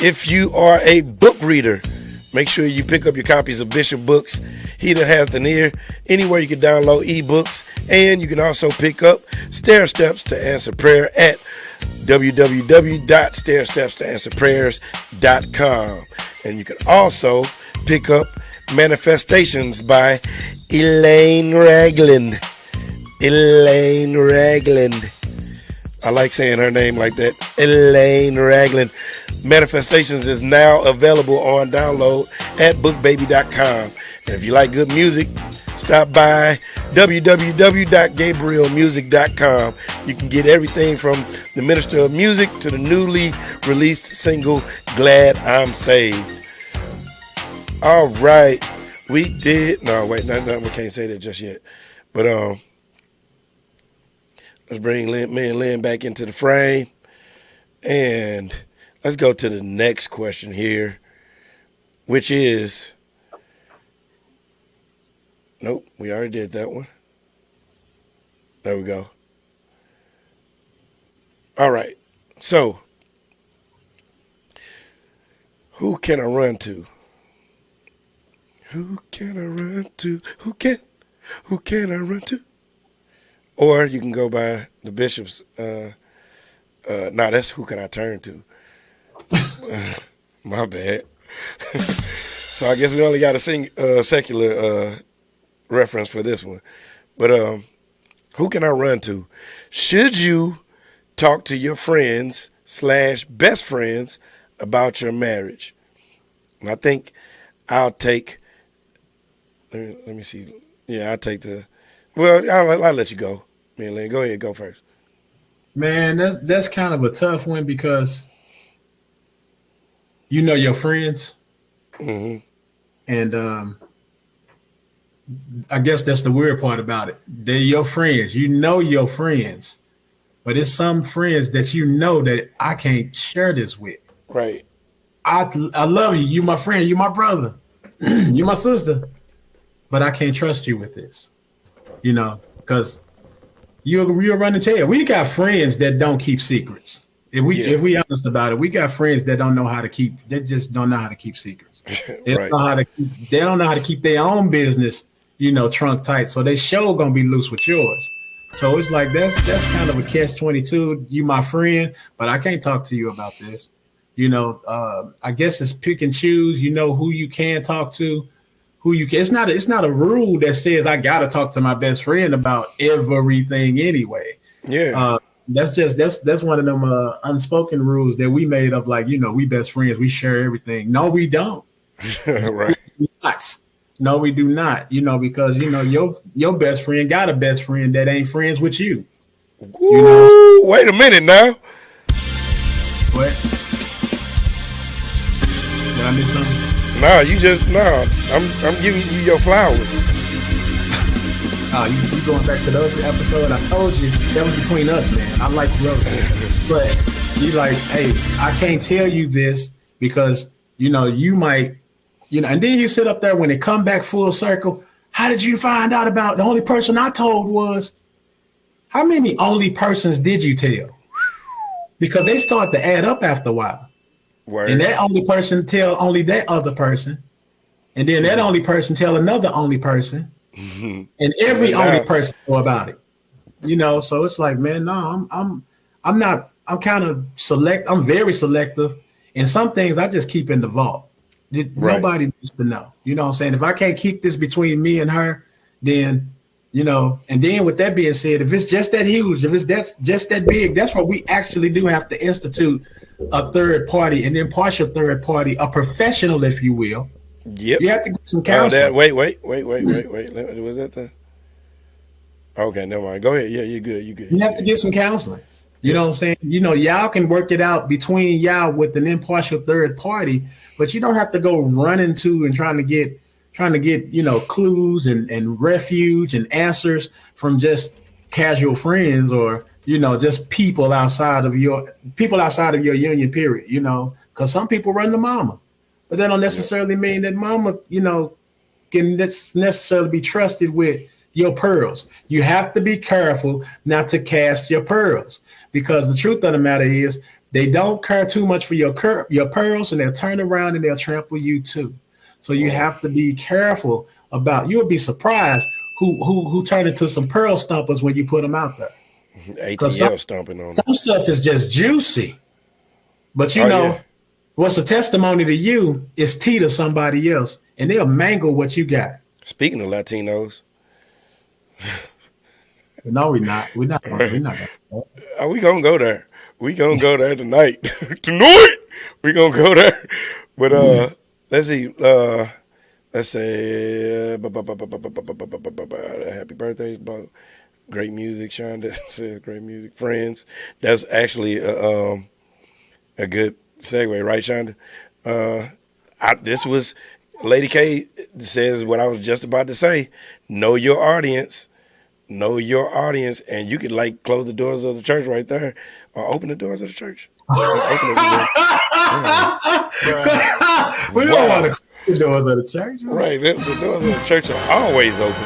Speaker 4: If you are a book reader, make sure you pick up your copies of Bishop Books. He that hath an ear. Anywhere you can download ebooks. And you can also pick up Stair Steps to Answer Prayer at www.stairstepstoanswerprayers.com. And you can also pick up Manifestations by Elaine Ragland. I like saying her name like that. Elaine Ragland. Manifestations is now available on download at bookbaby.com. And if you like good music, stop by www.gabrielmusic.com. You can get everything from the Minister of Music to the newly released single, Glad I'm Saved. All right. We can't say that just yet. But let's bring me and Lynn back into the frame. And let's go to the next question here, which is, nope, we already did that one. There we go. All right. So, who can I run to? Who can I run to? Who can I run to? Or you can go by the Bishop's. That's who can I turn to? My bad. So I guess we only got a secular reference for this one. But who can I run to? Should you talk to your friends / best friends about your marriage? And I think I'll take. Let me see. Yeah, I'll take the. Well, I'll let you go. Man, Lynn, go ahead, go first.
Speaker 5: Man, that's kind of a tough one because you know your friends, and I guess that's the weird part about it. They're your friends. You know your friends, but it's some friends that you know that I can't share this with.
Speaker 4: Right.
Speaker 5: I love you. You my friend. You my brother. You my sister. But I can't trust you with this, because you'll run into tail. We got friends that don't keep secrets. If we honest about it, we got friends that don't know how to keep. They just don't know how to keep secrets. They don't know how to keep. They don't know how to keep their own business, trunk tight. So they sure gonna be loose with yours. So it's like that's kind of a catch-22. You my friend, but I can't talk to you about this. I guess it's pick and choose. Who you can talk to. Who you can. It's not a rule that says I gotta talk to my best friend about everything anyway.
Speaker 4: Yeah.
Speaker 5: That's one of them unspoken rules that we made up. Like, we best friends, we share everything. No, we don't.
Speaker 4: Right.
Speaker 5: No, we do not. Because your best friend got a best friend that ain't friends with you.
Speaker 4: Woo, wait a minute now.
Speaker 5: What? Did I miss something?
Speaker 4: I'm giving you your flowers.
Speaker 5: You going back to the other episode? I told you that was between us, man. I like you, but you like, hey, I can't tell you this because you might, and then you sit up there when it come back full circle. How did you find out about the only person I told was? How many only persons did you tell? Because they start to add up after a while. Word. And that only person tell only that other person, and then that only person tell another only person. And every only person know about it, So it's like, man, no, I'm not. I'm kind of I'm very selective, and some things I just keep in the vault. Nobody needs to know. You know what I'm saying? If I can't keep this between me and her, then And then with that being said, if it's just that huge, if it's just that big, that's what we actually do have to institute a third party, an impartial third party, a professional, if you will.
Speaker 4: Yep.
Speaker 5: You have to get some counseling.
Speaker 4: Wait. Was that the? Okay, never mind. Go ahead. Yeah, you're good.
Speaker 5: You have to get some counseling. You know what I'm saying? Y'all can work it out between y'all with an impartial third party, but you don't have to go running to and trying to get clues and refuge and answers from just casual friends or just people outside of your union period. Because some people run the mama. But that don't necessarily mean that mama, can necessarily be trusted with your pearls. You have to be careful not to cast your pearls, because the truth of the matter is they don't care too much for your pearls, and they'll turn around and they'll trample you too. So you have to be careful about. You'll be surprised who turn into some pearl stumpers when you put them out there.
Speaker 4: ATL stomping on them.
Speaker 5: Some stuff is just juicy, but what's a testimony to you is tea to somebody else, and they'll mangle what you got.
Speaker 4: Speaking of Latinos,
Speaker 5: no, we're not. We're not.
Speaker 4: Are we gonna go there? We gonna go there tonight. Tonight, we gonna go there. But let's see. Let's say happy birthday. Great music. Shonda says great music. Friends. That's actually a good segue, right, Shonda? This was Lady K says what I was just about to say. Know your audience. Know your audience, and you could close the doors of the church right there, or open the doors of the church.
Speaker 5: We don't want to close the doors of the church,
Speaker 4: right? The doors of the church are always open.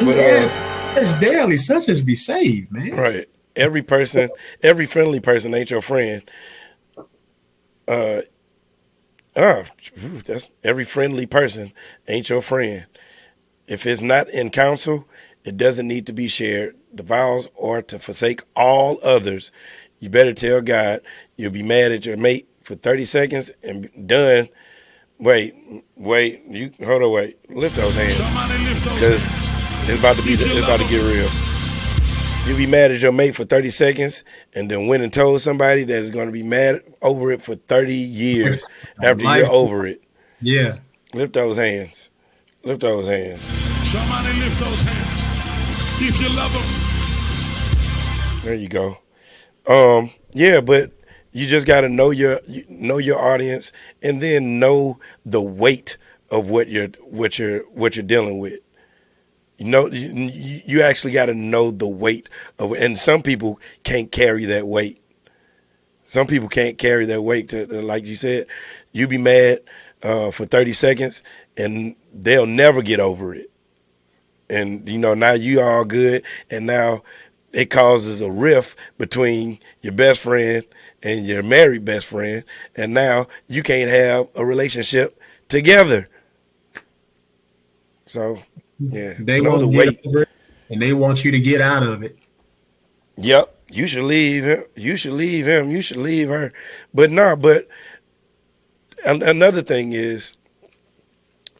Speaker 4: But
Speaker 5: church daily, such as be saved, man.
Speaker 4: Right. Every friendly person ain't your friend. That's every friendly person ain't your friend. If it's not in counsel, it doesn't need to be shared. The vows are to forsake all others. You better tell God you'll be mad at your mate for 30 seconds and done. Wait. Lift those hands. Because it's about to get real. You'll be mad at your mate for 30 seconds and then went and told somebody that is going to be mad over it for 30 years after you're over it.
Speaker 5: Yeah.
Speaker 4: Lift those hands. Lift those hands.
Speaker 2: Somebody lift those hands. If you love them.
Speaker 4: There you go. Yeah, but you just got to know your audience, and then know the weight of what you're dealing with. You actually got to know the weight of, and some people can't carry that weight. Some people can't carry that weight to, like you said, you be mad for 30 seconds and they'll never get over it. And, now you all good. And now it causes a rift between your best friend and your married best friend. And now you can't have a relationship together. So, yeah.
Speaker 5: They know the weight. And they want you to get out of it.
Speaker 4: Yep. You should leave him. You should leave him. You should leave her. But another thing is,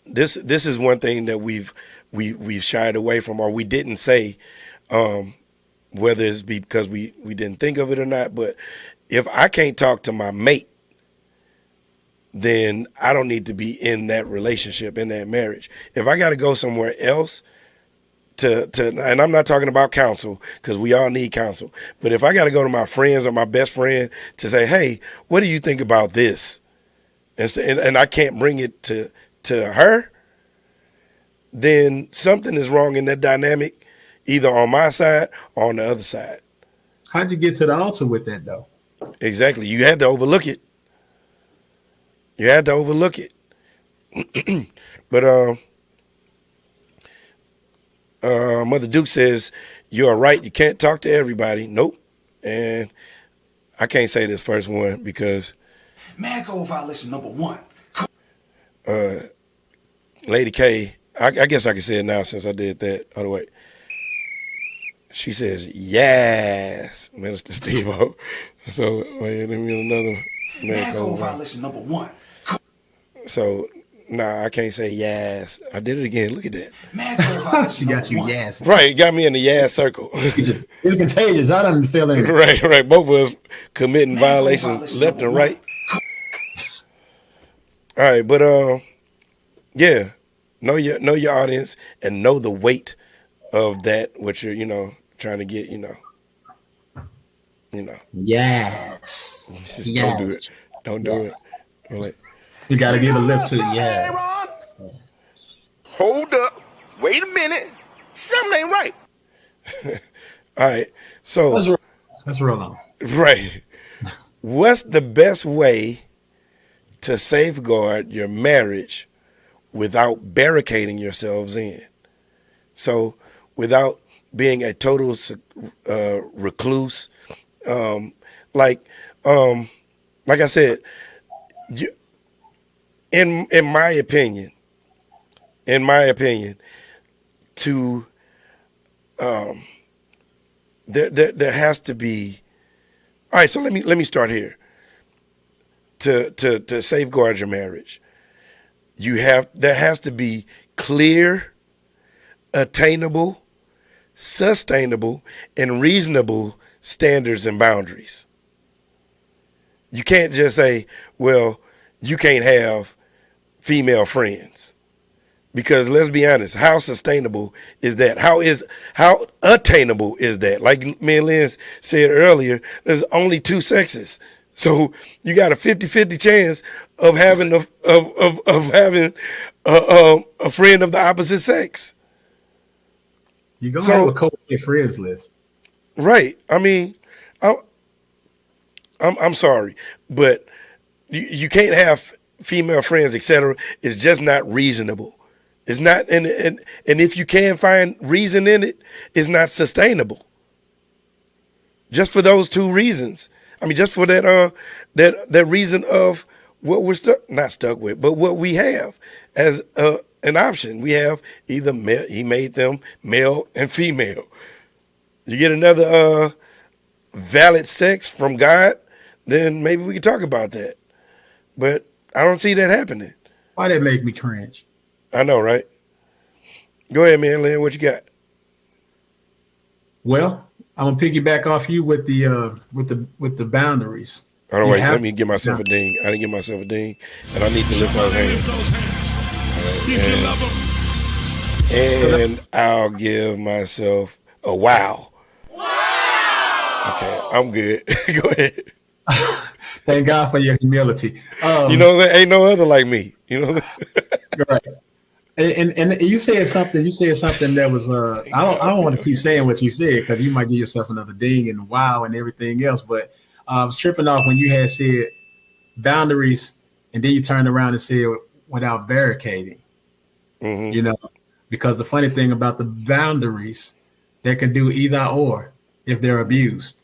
Speaker 4: this is one thing that we've shied away from, or we didn't say whether it's because we didn't think of it or not. But if I can't talk to my mate, then I don't need to be in that relationship, in that marriage. If I got to go somewhere else and I'm not talking about counsel, because we all need counsel, but if I got to go to my friends or my best friend to say, hey, what do you think about this? And I can't bring it to her, then something is wrong in that dynamic, either on my side or on the other side.
Speaker 5: How'd you get to the altar with that, though?
Speaker 4: Exactly. You had to overlook it. But Mother Duke says, you're right. You can't talk to everybody. Nope. And I can't say this first one because
Speaker 13: man code violation number 1.
Speaker 4: Lady K, I guess I can say it now since I did that. Oh, wait. She says, yes, Minister STEBO. So, wait, let me get another
Speaker 13: man code violation number 1.
Speaker 4: So, nah, I can't say yes. I did it again. Look at that.
Speaker 13: Man code violation
Speaker 5: she got you yes.
Speaker 4: Right, got me in the yes circle.
Speaker 5: It's contagious. I don't feel it.
Speaker 4: Right. Both of us committing violations left and right. All right, but yeah, know your audience and know the weight of that, what you're, trying to get,
Speaker 5: Yes.
Speaker 4: Don't do it. Don't do it. Like,
Speaker 5: you got to give a lip to yeah.
Speaker 14: Hold up. Wait a minute. Something ain't right.
Speaker 4: All right. So
Speaker 5: let's roll on.
Speaker 4: Right. What's the best way to safeguard your marriage without barricading yourselves in? So without being a total recluse, like I said, in my opinion, to there has to be. All right, so let me start here. To safeguard your marriage, there has to be clear, attainable, sustainable, and reasonable standards and boundaries. You can't just say, well, you can't have female friends. Because let's be honest, how sustainable is that? How attainable is that? Like me and Lynn said earlier, there's only 2 sexes. So you got a 50-50 chance of having a friend of the opposite sex.
Speaker 5: You're gonna have a co-ed friends list.
Speaker 4: Right. I mean, I'm sorry, but you can't have female friends, etc. It's just not reasonable. It's not, and if you can find reason in it, it's not sustainable. Just for those 2 reasons. I mean, just for that reason of what we're not stuck with, but what we have as an option. We have either male, he made them male and female. You get another valid sex from God, then maybe we can talk about that. But I don't see that happening.
Speaker 5: Why that make me cringe?
Speaker 4: I know, right? Go ahead, man, Lynn. What you got?
Speaker 5: Well, I'm gonna piggyback off you with the boundaries.
Speaker 4: All right, wait. Let me give myself a ding. I didn't give myself a ding, and I need to lift those hands. And I'll give myself a wow. Okay, I'm good. Go ahead.
Speaker 5: Thank God for your humility.
Speaker 4: There ain't no other like me.
Speaker 5: Right. And you said something. You said something that was. I don't want to keep saying what you said because you might give yourself another ding and wow and everything else. But I was tripping off when you had said boundaries, and then you turned around and said without barricading.
Speaker 4: Mm-hmm.
Speaker 5: Because the funny thing about the boundaries, they can do either or if they're abused.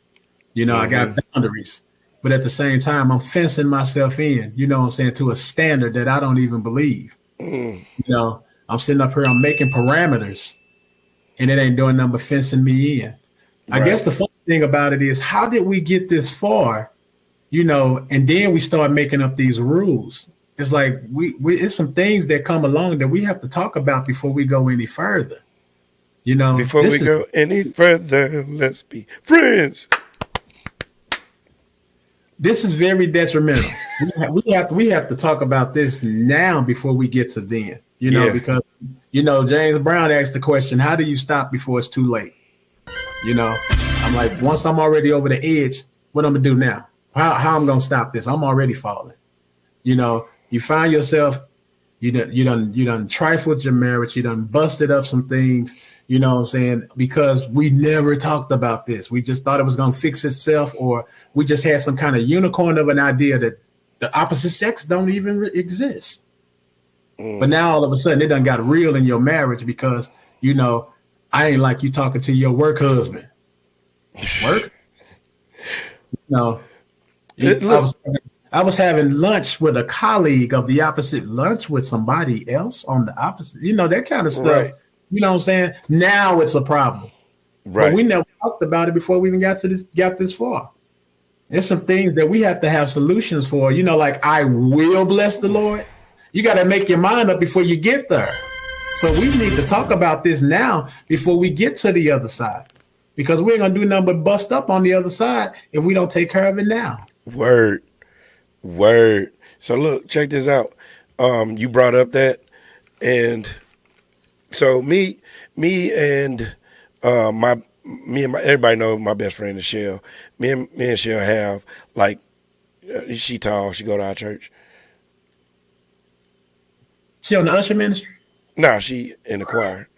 Speaker 5: Mm-hmm. I got boundaries, but at the same time, I'm fencing myself in. What I'm saying, to a standard that I don't even believe. I'm sitting up here, I'm making parameters, and it ain't doing nothing but fencing me in. Right. I guess the funny thing about it is, how did we get this far? And then we start making up these rules. It's like it's some things that come along that we have to talk about before we go any further. You know,
Speaker 4: before we go any further, let's be friends.
Speaker 5: This is very detrimental. we have to talk about this now before we get to then. You know, because James Brown asked the question, how do you stop before it's too late? You know, I'm like, once I'm already over the edge, what I'm gonna do now? How I'm gonna stop this? I'm already falling. You know, you find yourself, you done trifled your marriage, you done busted up some things, you know what I'm saying? Because we never talked about this. We just thought it was gonna fix itself, or we just had some kind of unicorn of an idea that the opposite sex don't even exist. But now all of a sudden it done got real in your marriage because, you know, I ain't like you talking to your work husband. No. I was having lunch with a colleague of the opposite, lunch with somebody else on the opposite, you know, that kind of stuff. Right. You know what I'm saying? Now it's a problem. Right. But we never talked about it before we even got this far. There's some things that we have to have solutions for, you know, like I will bless the Lord. You got to make your mind up before you get there. So we need to talk about this now before we get to the other side, because we ain't going to do nothing but bust up on the other side if we don't take care of it now.
Speaker 4: Word. So look, check this out. You brought up that, and so me and everybody know my best friend is Shell. Me and Shell have, like, she tall, she go to our church.
Speaker 5: She on the usher ministry?
Speaker 4: No, she in the choir.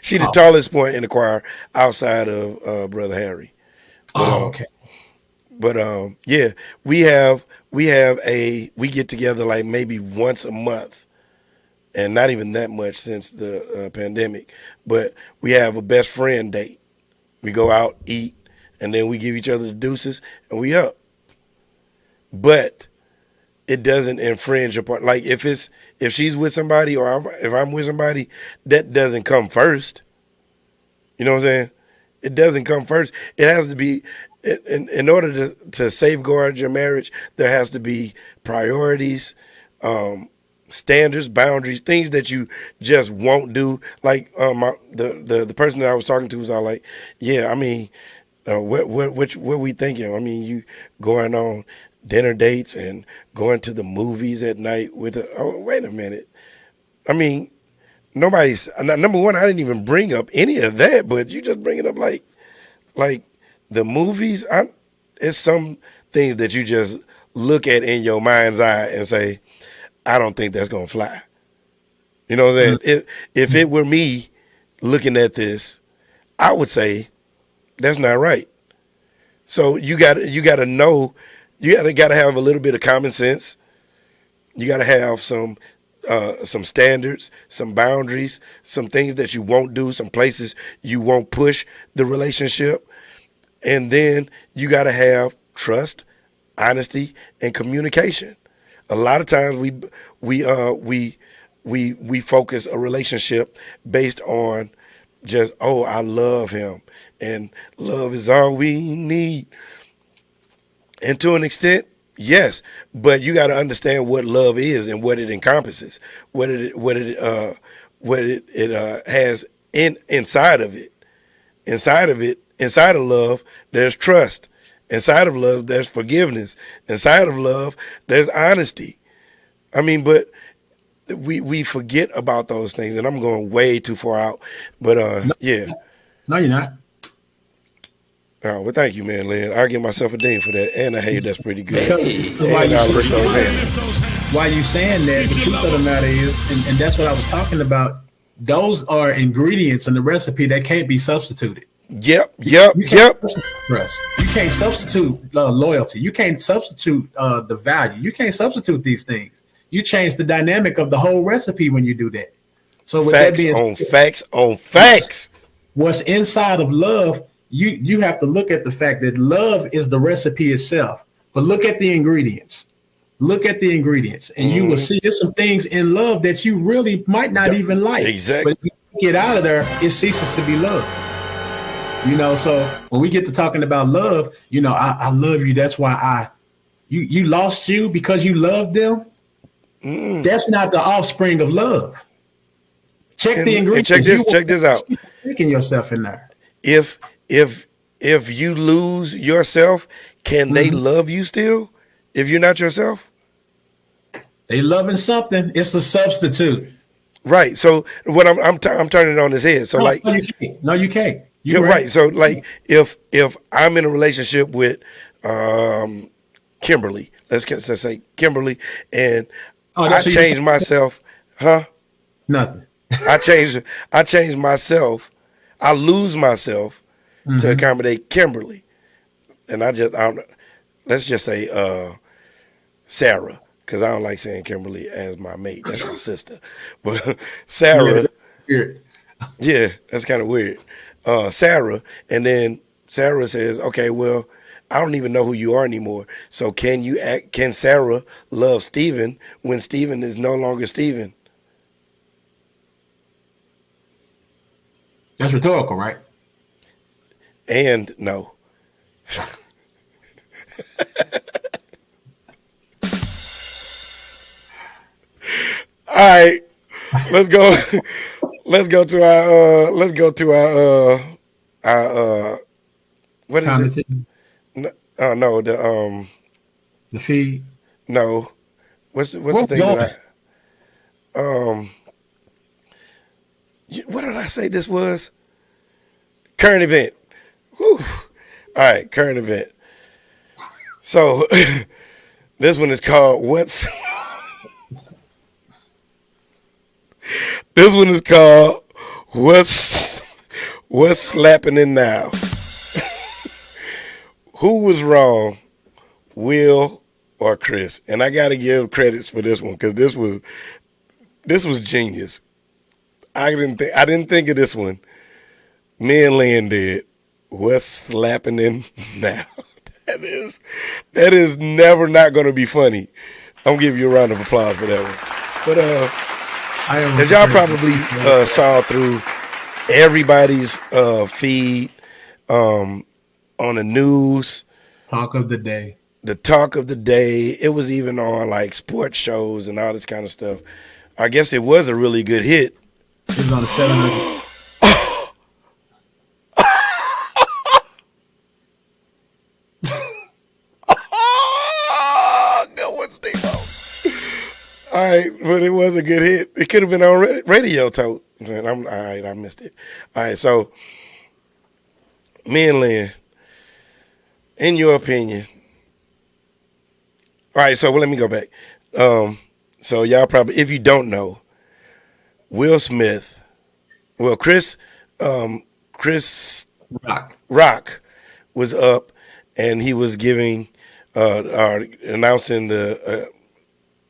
Speaker 4: She the tallest point in the choir outside of Brother Harry. But,
Speaker 5: okay.
Speaker 4: But yeah, we get together like maybe once a month, and not even that much since the pandemic. But we have a best friend date. We go out, eat, and then we give each other the deuces, and we up. But it doesn't infringe upon, like, if she's with somebody or if I'm with somebody, that doesn't come first. You know what I'm saying? It doesn't come first. It has to be, in order to safeguard your marriage, there has to be priorities, standards, boundaries, things that you just won't do. Like the person that I was talking to was all like, yeah, I mean, what we thinking? I mean, you going on dinner dates and going to the movies at night with wait a minute. I mean, number one, I didn't even bring up any of that, but you just bring it up like the movies. It's some things that you just look at in your mind's eye and say, I don't think that's gonna fly. You know what I'm saying? If it were me looking at this, I would say that's not right. So you gotta know. You gotta have a little bit of common sense. You gotta have some standards, some boundaries, some things that you won't do, some places you won't push the relationship, and then you gotta have trust, honesty, and communication. A lot of times we focus a relationship based on just, oh, I love him, and love is all we need. And to an extent, yes, but you got to understand what love is and what it encompasses, what it has inside of it. Inside of love, there's trust. Inside of love, there's forgiveness. Inside of love, there's honesty. I mean, but we forget about those things, and I'm going way too far out. But yeah.
Speaker 5: No, you're not.
Speaker 4: Oh, well, thank you, man, Lynn. I'll give myself a ding for that. And I hate that's pretty good.
Speaker 5: Why you saying that, the truth of the matter is, and that's what I was talking about, those are ingredients in the recipe that can't be substituted.
Speaker 4: Yep.
Speaker 5: You can't substitute loyalty. You can't substitute the value. You can't substitute these things. You change the dynamic of the whole recipe when you do that. So with
Speaker 4: facts on facts.
Speaker 5: What's inside of love, you have to look at the fact that love is the recipe itself. But look at the ingredients. And you will see there's some things in love that you really might not even like.
Speaker 4: Exactly.
Speaker 5: But if you get out of there, it ceases to be love. You know, so when we get to talking about love, you know, I love you. That's why you lost you because you loved them. That's not the offspring of love. Check the ingredients.
Speaker 4: Check this out.
Speaker 5: taking yourself in there.
Speaker 4: If you lose yourself, can they love you still? If you're not yourself,
Speaker 5: they loving something. It's a substitute.
Speaker 4: Right. So what I'm turning it on his head. So like,
Speaker 5: no, you can't.
Speaker 4: You're right. So like, if I'm in a relationship with Kimberly, let's say Kimberly, and I change myself,
Speaker 5: Nothing.
Speaker 4: I change myself. I lose myself to accommodate Kimberly, and let's just say Sarah, because I don't like saying Kimberly as my mate. That's my sister, but Sarah. Yeah, that's kind of weird. Sarah, and then Sarah says, "Okay, well, I don't even know who you are anymore. So can Sarah love Stephen when Stephen is no longer Stephen?"
Speaker 5: That's rhetorical, right?
Speaker 4: And no. All right, let's go. Let's go to our what is it? No, the
Speaker 5: feed.
Speaker 4: No, what's the thing that what did I say this was? Current event. Whew. All right, current event. So this one is called This one is called What's Slapping in Now? Who was wrong, Will or Chris? And I got to give credits for this one because this was genius. I didn't think of this one. Me and Lynn did. What's slapping in now? That is never not going to be funny. I'm gonna give you a round of applause for that one. But as y'all probably saw through everybody's feed on the news,
Speaker 5: talk of the day.
Speaker 4: The talk of the day. It was even on like sports shows and all this kind of stuff. I guess it was a really good hit.
Speaker 5: It was on the 700.
Speaker 4: Good one, Steve-O. All right, but it was a good hit. It could have been on radio, Tote. All right, I missed it. All right, so me and Lynn, in your opinion. All right, so let me go back. So y'all probably, if you don't know, Will Smith, well, Chris Rock was up, and he was giving, announcing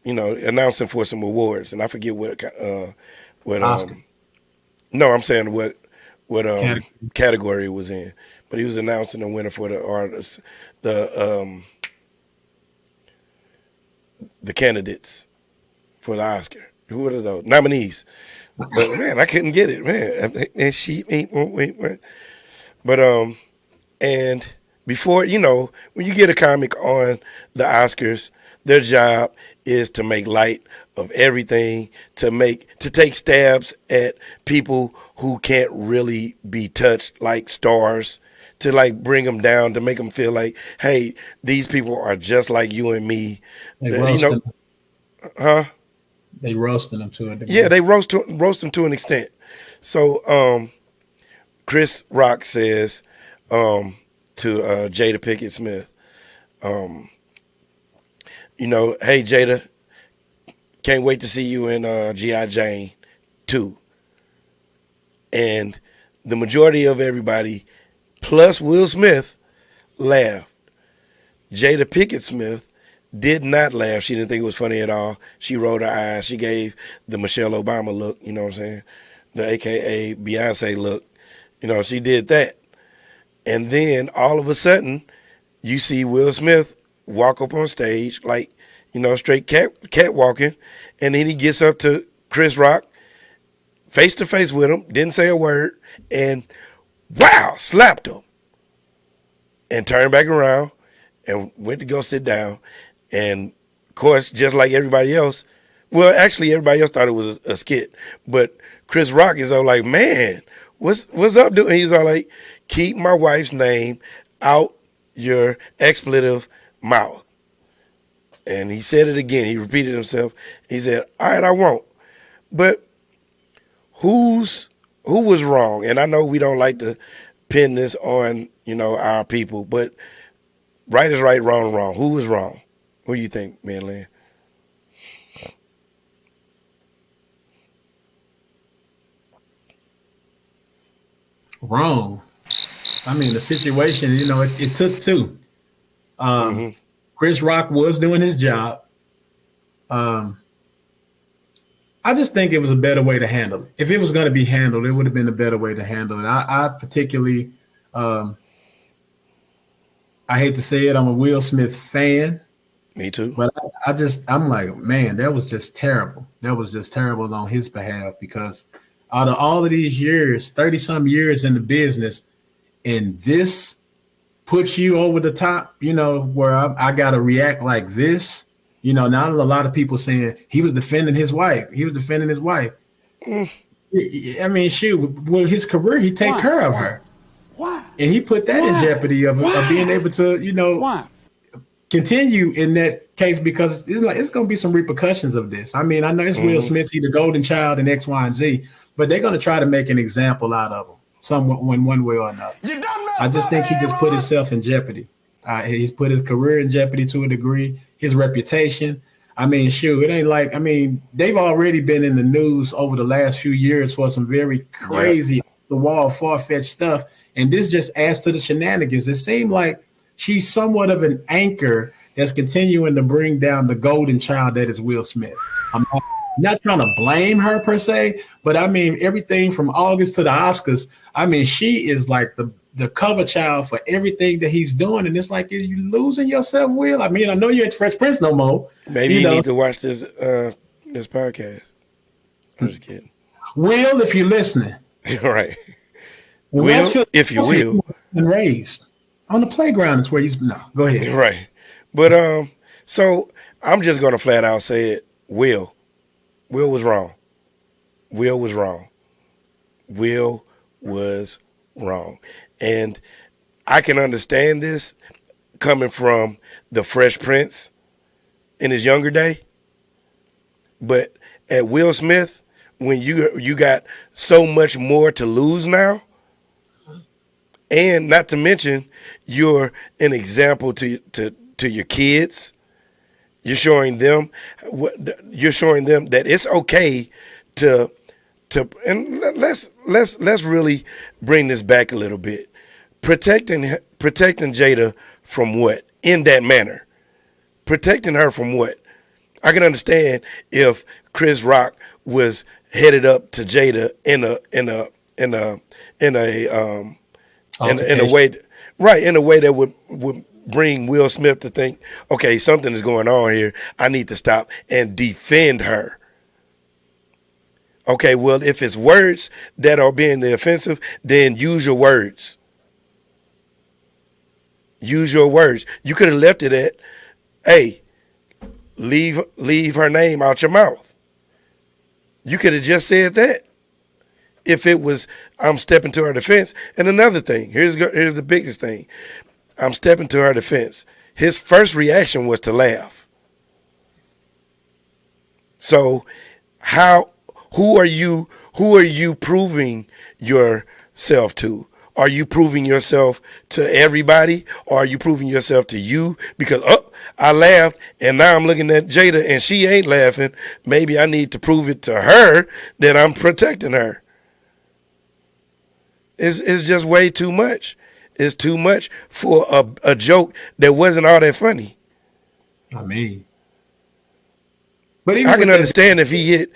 Speaker 4: announcing for some awards, and I forget what
Speaker 5: Oscar.
Speaker 4: No, I'm saying what category it was in, but he was announcing the winner for the artists, the candidates for the Oscar. Who were those nominees? But man, I couldn't get it, man. And she wait. But and before, when you get a comic on the Oscars, their job is to make light of everything, to take stabs at people who can't really be touched, like stars, to like bring them down, to make them feel like, hey, these people are just like you and me.
Speaker 5: They roasting them to a degree.
Speaker 4: Yeah, they roast them to an extent. So Chris Rock says to Jada Pinkett Smith, hey Jada, can't wait to see you in G.I. Jane 2. And the majority of everybody, plus Will Smith, laughed. Jada Pinkett Smith did not laugh. She didn't think it was funny at all. She rolled her eyes. She gave the Michelle Obama look, you know what I'm saying? The AKA Beyonce look. She did that. And then all of a sudden, you see Will Smith walk up on stage, like, straight catwalking, and then he gets up to Chris Rock, face to face with him, didn't say a word, and wow, slapped him. And turned back around and went to go sit down. And, of course, just like everybody else, well, actually, everybody else thought it was a skit. But Chris Rock is all like, man, what's up, dude? And he's all like, keep my wife's name out your expletive mouth. And he said it again. He repeated himself. He said, all right, I won't. But who was wrong? And I know we don't like to pin this on, our people, but right is right, wrong is wrong. Who was wrong? What do you think, man, Lynn?
Speaker 5: Wrong. I mean, the situation, it took two. Chris Rock was doing his job. I just think it was a better way to handle it. If it was going to be handled, it would have been a better way to handle it. I particularly, I hate to say it, I'm a Will Smith fan.
Speaker 4: Me too.
Speaker 5: But I'm like, man, that was just terrible. That was just terrible on his behalf, because out of all of these years, 30-some years in the business, and this puts you over the top, where I got to react like this. Now a lot of people saying he was defending his wife. He was defending his wife. I mean, shoot, with his career, he take care of her.
Speaker 13: Why?
Speaker 5: And he put that in jeopardy of being able to, continue in that case, because it's going to be some repercussions of this. I mean, I know it's Will Smith, he's the golden child and X, Y, and Z, but they're going to try to make an example out of him, one way or another. I just think he just put himself in jeopardy. He's put his career in jeopardy to a degree, his reputation. I mean, shoot, it ain't like, they've already been in the news over the last few years for some very crazy, the wall, far-fetched stuff. And this just adds to the shenanigans. It seemed like she's somewhat of an anchor that's continuing to bring down the golden child that is Will Smith. I'm not trying to blame her per se, but everything from August to the Oscars, she is like the cover child for everything that he's doing. And it's like, are you losing yourself, Will? I know you ain't Fresh Prince no more.
Speaker 4: Maybe you need to watch this podcast. I'm just kidding.
Speaker 5: Will, if you're listening.
Speaker 4: Right. Will, if you will.
Speaker 5: And raised on the playground is where go ahead.
Speaker 4: Right. But so I'm just gonna flat out say it. Will was wrong. Will was wrong. Will was wrong. And I can understand this coming from the Fresh Prince in his younger day. But at Will Smith, when you got so much more to lose now, and not to mention you're an example to your kids. You're showing them that it's okay to and let's really bring this back a little bit. Protecting Jada from what? In that manner. Protecting her from what? I can understand if Chris Rock was headed up to Jada in a way, right, in a way that would bring Will Smith to think, okay, something is going on here. I need to stop and defend her. Okay, well, if it's words that are being offensive, then use your words. Use your words. You could have left it at, hey, leave her name out your mouth. You could have just said that. If it was, I'm stepping to her defense. And another thing, here's the biggest thing. I'm stepping to her defense. His first reaction was to laugh. So who are you proving yourself to? Are you proving yourself to everybody? Or are you proving yourself to you? Because, I laughed, and now I'm looking at Jada, and she ain't laughing. Maybe I need to prove it to her that I'm protecting her. It's just way too much. It's too much for a joke that wasn't all that funny.
Speaker 5: But
Speaker 4: I can understand if he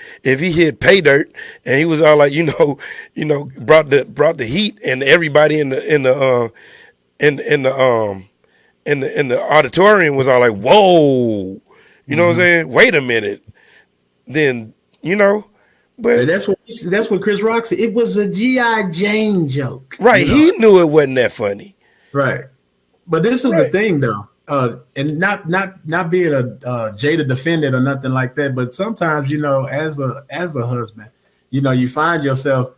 Speaker 4: hit pay dirt and he was all like, brought the heat, and everybody in the auditorium was all like, whoa, you know what I'm saying? Wait a minute. Then, but
Speaker 5: that's what Chris Rock said. It was a G.I. Jane joke.
Speaker 4: Right. He knew it wasn't that funny.
Speaker 5: Right. But this is the thing, though. And not being a Jada defendant or nothing like that, but sometimes, as a husband, you find yourself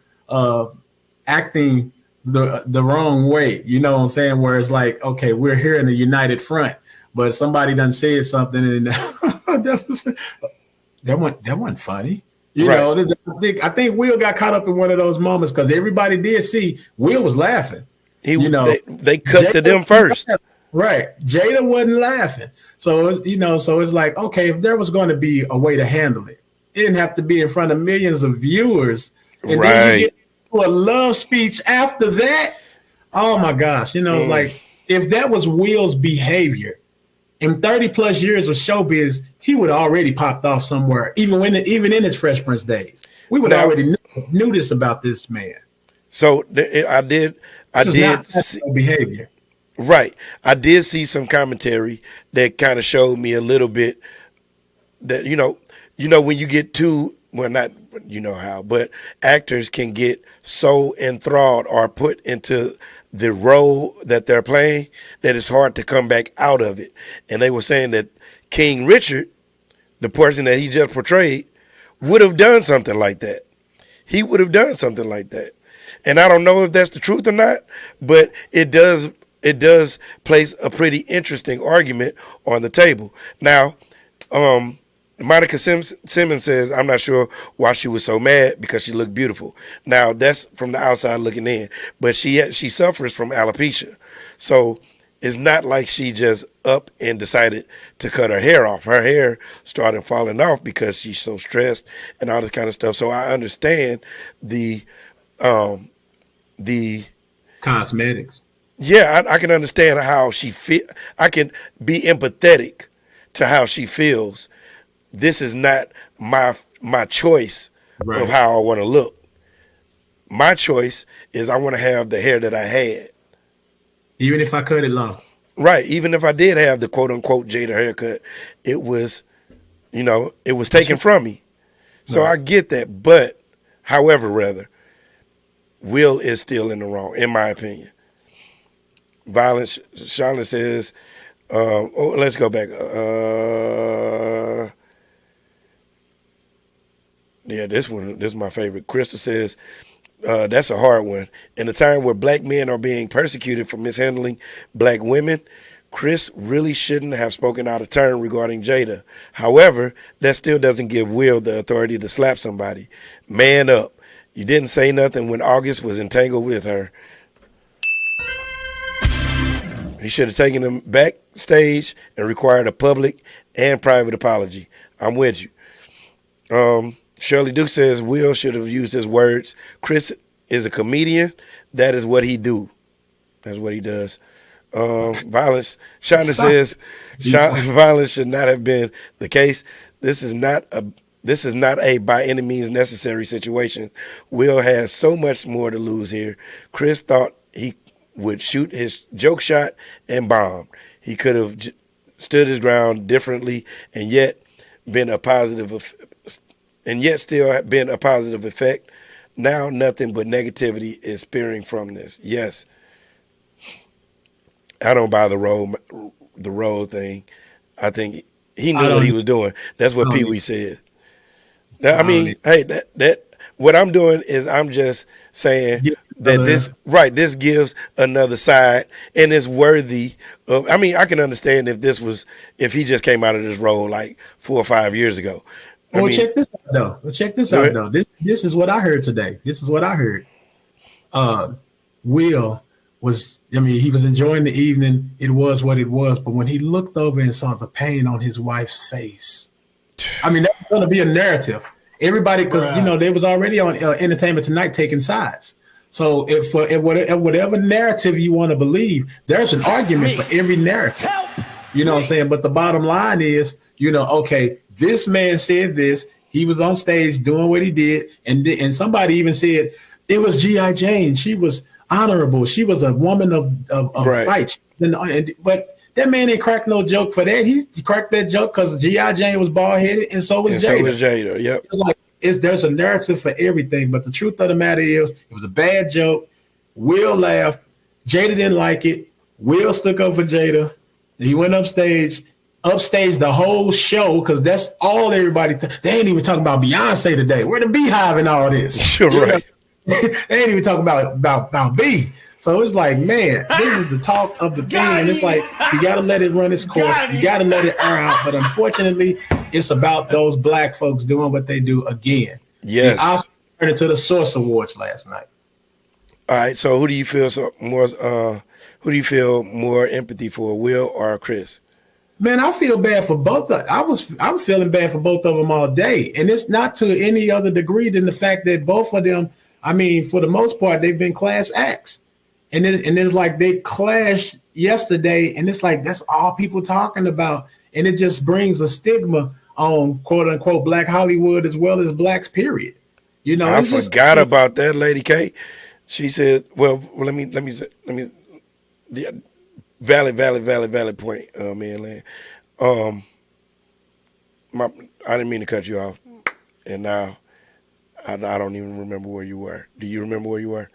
Speaker 5: acting the wrong way. You know what I'm saying? Where it's like, okay, we're here in a united front, but somebody done said something and that wasn't funny. You know, I think Will got caught up in one of those moments because everybody did see Will was laughing. They
Speaker 4: cut Jada to them first.
Speaker 5: Right. Jada wasn't laughing. So, it's like, okay, if there was going to be a way to handle it, it didn't have to be in front of millions of viewers. And then you get to a love speech after that. Oh my gosh. Like if that was Will's behavior in 30 plus years of showbiz, he would have already popped off somewhere, even in his Fresh Prince days. We would already knew this about this man.
Speaker 4: So I did
Speaker 5: see behavior.
Speaker 4: Right. I did see some commentary that kind of showed me a little bit that, when you get too, well, not, how, but actors can get so enthralled or put into the role that they're playing that it's hard to come back out of it. And they were saying that King Richard, the person that he just portrayed, would have done something like that. He would have done something like that. And I don't know if that's the truth or not, but it does place a pretty interesting argument on the table. Now, Monica Simmons says, I'm not sure why she was so mad because she looked beautiful. Now, that's from the outside looking in, but she suffers from alopecia. So it's not like she just up and decided to cut her hair off. Her hair started falling off because she's so stressed and all this kind of stuff. So I understand the
Speaker 5: cosmetics.
Speaker 4: Yeah, I can understand how she feel. I can be empathetic to how she feels. This is not my choice of how I want to look. My choice is I want to have the hair that I had.
Speaker 5: Even if I cut it long.
Speaker 4: Right. Even if I did have the quote unquote Jada haircut, it was taken from me. So I get that. But however, Will is still in the wrong, in my opinion. Violence, Charlotte says, let's go back. This is my favorite. Crystal says, that's a hard one. In a time where black men are being persecuted for mishandling black women, Chris really shouldn't have spoken out of turn regarding Jada. However, that still doesn't give Will the authority to slap somebody. Man up. You didn't say nothing when August was entangled with her. He should have taken him backstage and required a public and private apology. I'm with you. Shirley Duke says Will should have used his words. Chris is a comedian. That is what he do. That's what he does. Violence. Shonda says violence should not have been the case. This is not a by any means necessary situation. Will has so much more to lose here. Chris thought he would shoot his joke shot and bomb. He could have stood his ground differently and yet still been a positive effect. Now nothing but negativity is spearing from this. Yes. I don't buy the role thing. I think he knew what he was doing. That's what Pee Wee said. Now, I mean, hey, that what I'm doing is I'm just saying that this gives another side and it's worthy of. I mean, I can understand if he just came out of this role like 4 or 5 years ago.
Speaker 5: Check this out though. This is what I heard today. This is what I heard. Will was, he was enjoying the evening. It was what it was. But when he looked over and saw the pain on his wife's face, that's going to be a narrative. Everybody, because, they was already on Entertainment Tonight taking sides. So if whatever narrative you want to believe, there's an argument for every narrative. You know what I'm saying? But the bottom line is, okay, this man said this. He was on stage doing what he did. And somebody even said it was G.I. Jane. She was honorable. She was a woman of fight. But that man didn't crack no joke for that. He cracked that joke because G.I. Jane was bald-headed and so was Jada.
Speaker 4: So was Jada, yep.
Speaker 5: It's like there's a narrative for everything. But the truth of the matter is it was a bad joke. Will laughed. Jada didn't like it. Will stuck up for Jada. He went upstage the whole show because that's all everybody. They ain't even talking about Beyonce today. Where the Beehive and all this?
Speaker 4: Right.
Speaker 5: They ain't even talking about B. So it's like, man, this is the talk of the thing, and it's like you got to let it run its course. You got to let it air out. But unfortunately, it's about those black folks doing what they do again.
Speaker 4: Yes.
Speaker 5: The Oscars turned into the Source Awards last night.
Speaker 4: All right. So who do you feel more? Who do you feel more empathy for, Will or Chris?
Speaker 5: Man, I feel bad for both. I was feeling bad for both of them all day, and it's not to any other degree than the fact that both of them, I mean, for the most part, they've been class acts, and it's like they clashed yesterday, and it's like that's all people talking about, and it just brings a stigma on quote unquote Black Hollywood as well as blacks. Period. You know,
Speaker 4: I forgot about that, Lady K. She said, "Well, let me. Yeah, valid point, man, Land. I didn't mean to cut you off, and now I don't even remember where you were. Do you remember where you were?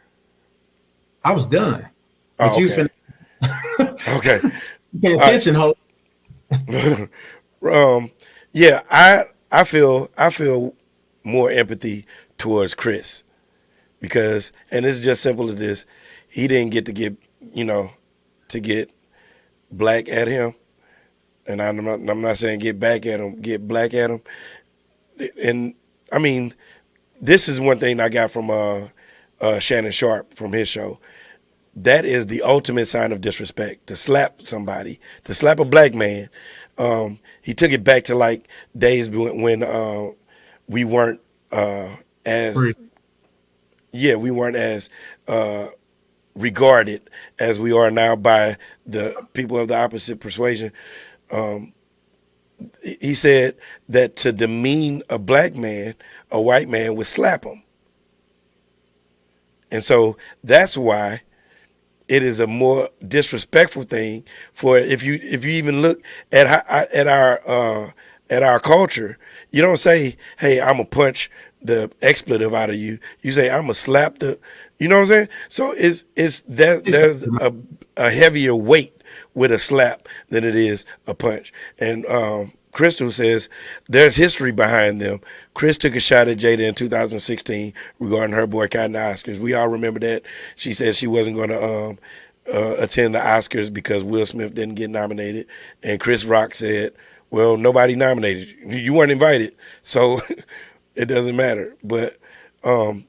Speaker 5: I was done.
Speaker 4: Oh, okay. Okay.
Speaker 5: Pay attention, Hope.
Speaker 4: Yeah, I feel more empathy towards Chris because, and it's just simple as this: he didn't get to get black at him, and I'm not saying get back at him, get black at him. And I mean, this is one thing I got from Shannon Sharp from his show. That is the ultimate sign of disrespect, to slap somebody, to slap a black man. He took it back to like days when we weren't as we weren't as regarded as we are now by the people of the opposite persuasion. He said that to demean a black man, a white man would slap him. And so that's why it is a more disrespectful thing for if you even look at our culture, you don't say, "Hey, I'm gonna punch the expletive out of you." You say, "I'm gonna slap the," you know what I'm saying? So there's a heavier weight with a slap than it is a punch. And Crystal says there's history behind them. Chris took a shot at Jada in 2016 regarding her boycotting the Oscars. We all remember that. She said she wasn't going to attend the Oscars because Will Smith didn't get nominated. And Chris Rock said, well, nobody nominated you. You weren't invited, so it doesn't matter. But and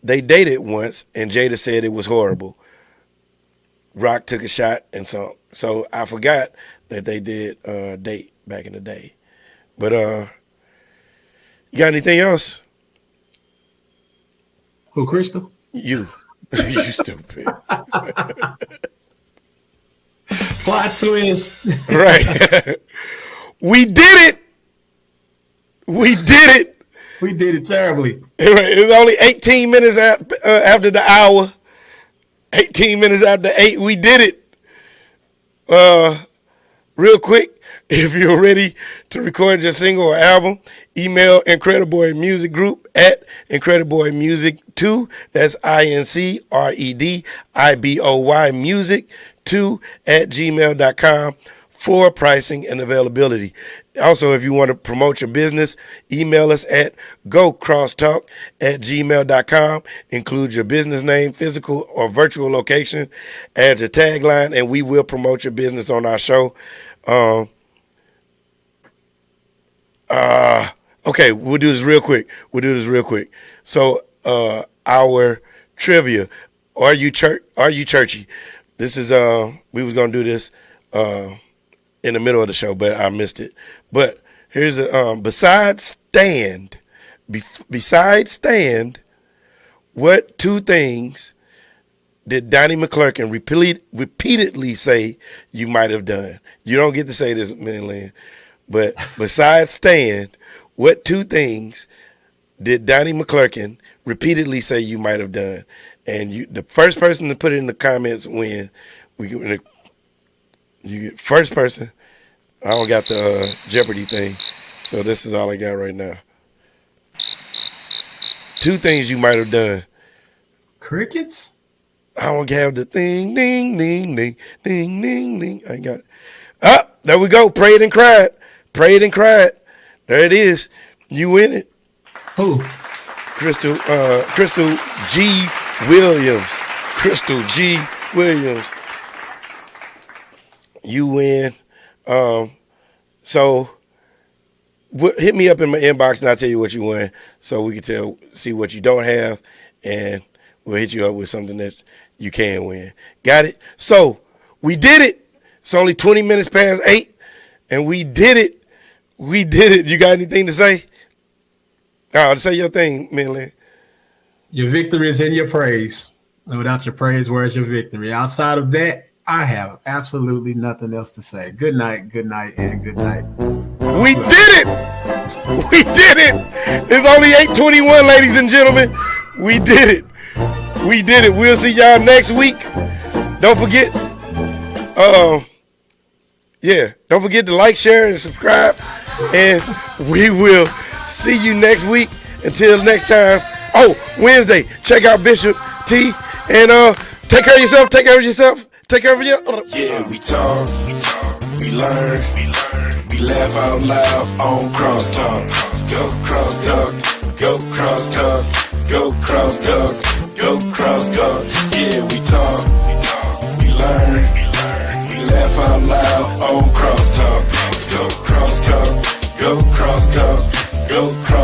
Speaker 4: they dated once, and Jada said it was horrible. Rock took a shot and so I forgot that they did date back in the day. But you got anything else?
Speaker 5: Who, Crystal?
Speaker 4: You. You stupid.
Speaker 5: Plot twist.
Speaker 4: Right. We did it. We did it.
Speaker 5: We did it terribly.
Speaker 4: It was only 18 minutes after the hour. 18 minutes after 8. We did it. Real quick, if you're ready to record your single or album, email Incrediboy Music Group at IncrediboyMusic2. That's INCREDIBOY Music2 at gmail.com for pricing and availability. Also, if you want to promote your business, email us at gocrosstalk@gmail.com. Include your business name, physical or virtual location, add your tagline, and we will promote your business on our show. Okay, we'll do this real quick. So, our trivia, are you churchy? This is we was gonna do this in the middle of the show, but I missed it. But here's besides stand, what two things did Donnie McClurkin repeatedly say you might have done? You don't get to say this, man, but besides stand, what two things did Donnie McClurkin repeatedly say you might have done? And the first person to put it in the comments win. First person. I don't got the Jeopardy thing, so this is all I got right now. Two things you might have done.
Speaker 5: Crickets?
Speaker 4: I don't have the thing, ding, ding, ding, ding, ding, ding. I ain't got it. Ah, there we go. Prayed and cried. There it is. You win it.
Speaker 5: Who?
Speaker 4: Crystal G. Williams. Crystal G. Williams. You win. So hit me up in my inbox and I'll tell you what you win so we can see what you don't have, and we'll hit you up with something that you can win. Got it? So we did it. It's only 20 minutes past 8, and we did it. We did it. You got anything to say? Say your thing, Minley.
Speaker 5: Your victory is in your praise. And without your praise, where's your victory? Outside of that, I have absolutely nothing else to say. Good night, and good night.
Speaker 4: We did it! We did it! It's only 8:21, ladies and gentlemen. We did it. We did it. We'll see y'all next week. Don't forget, don't forget to like, share, and subscribe. And we will see you next week. Until next time. Oh, Wednesday, check out Bishop T. And take care of yourself. Take care of yourself. Take care of your.
Speaker 1: Yeah, we talk, we learn, we laugh out loud on CrossTalk. Go CrossTalk, go CrossTalk, go CrossTalk, go CrossTalk. Yeah, we talk, we learn, we laugh out loud on CrossTalk. Go CrossTalk, go CrossTalk, go CrossTalk.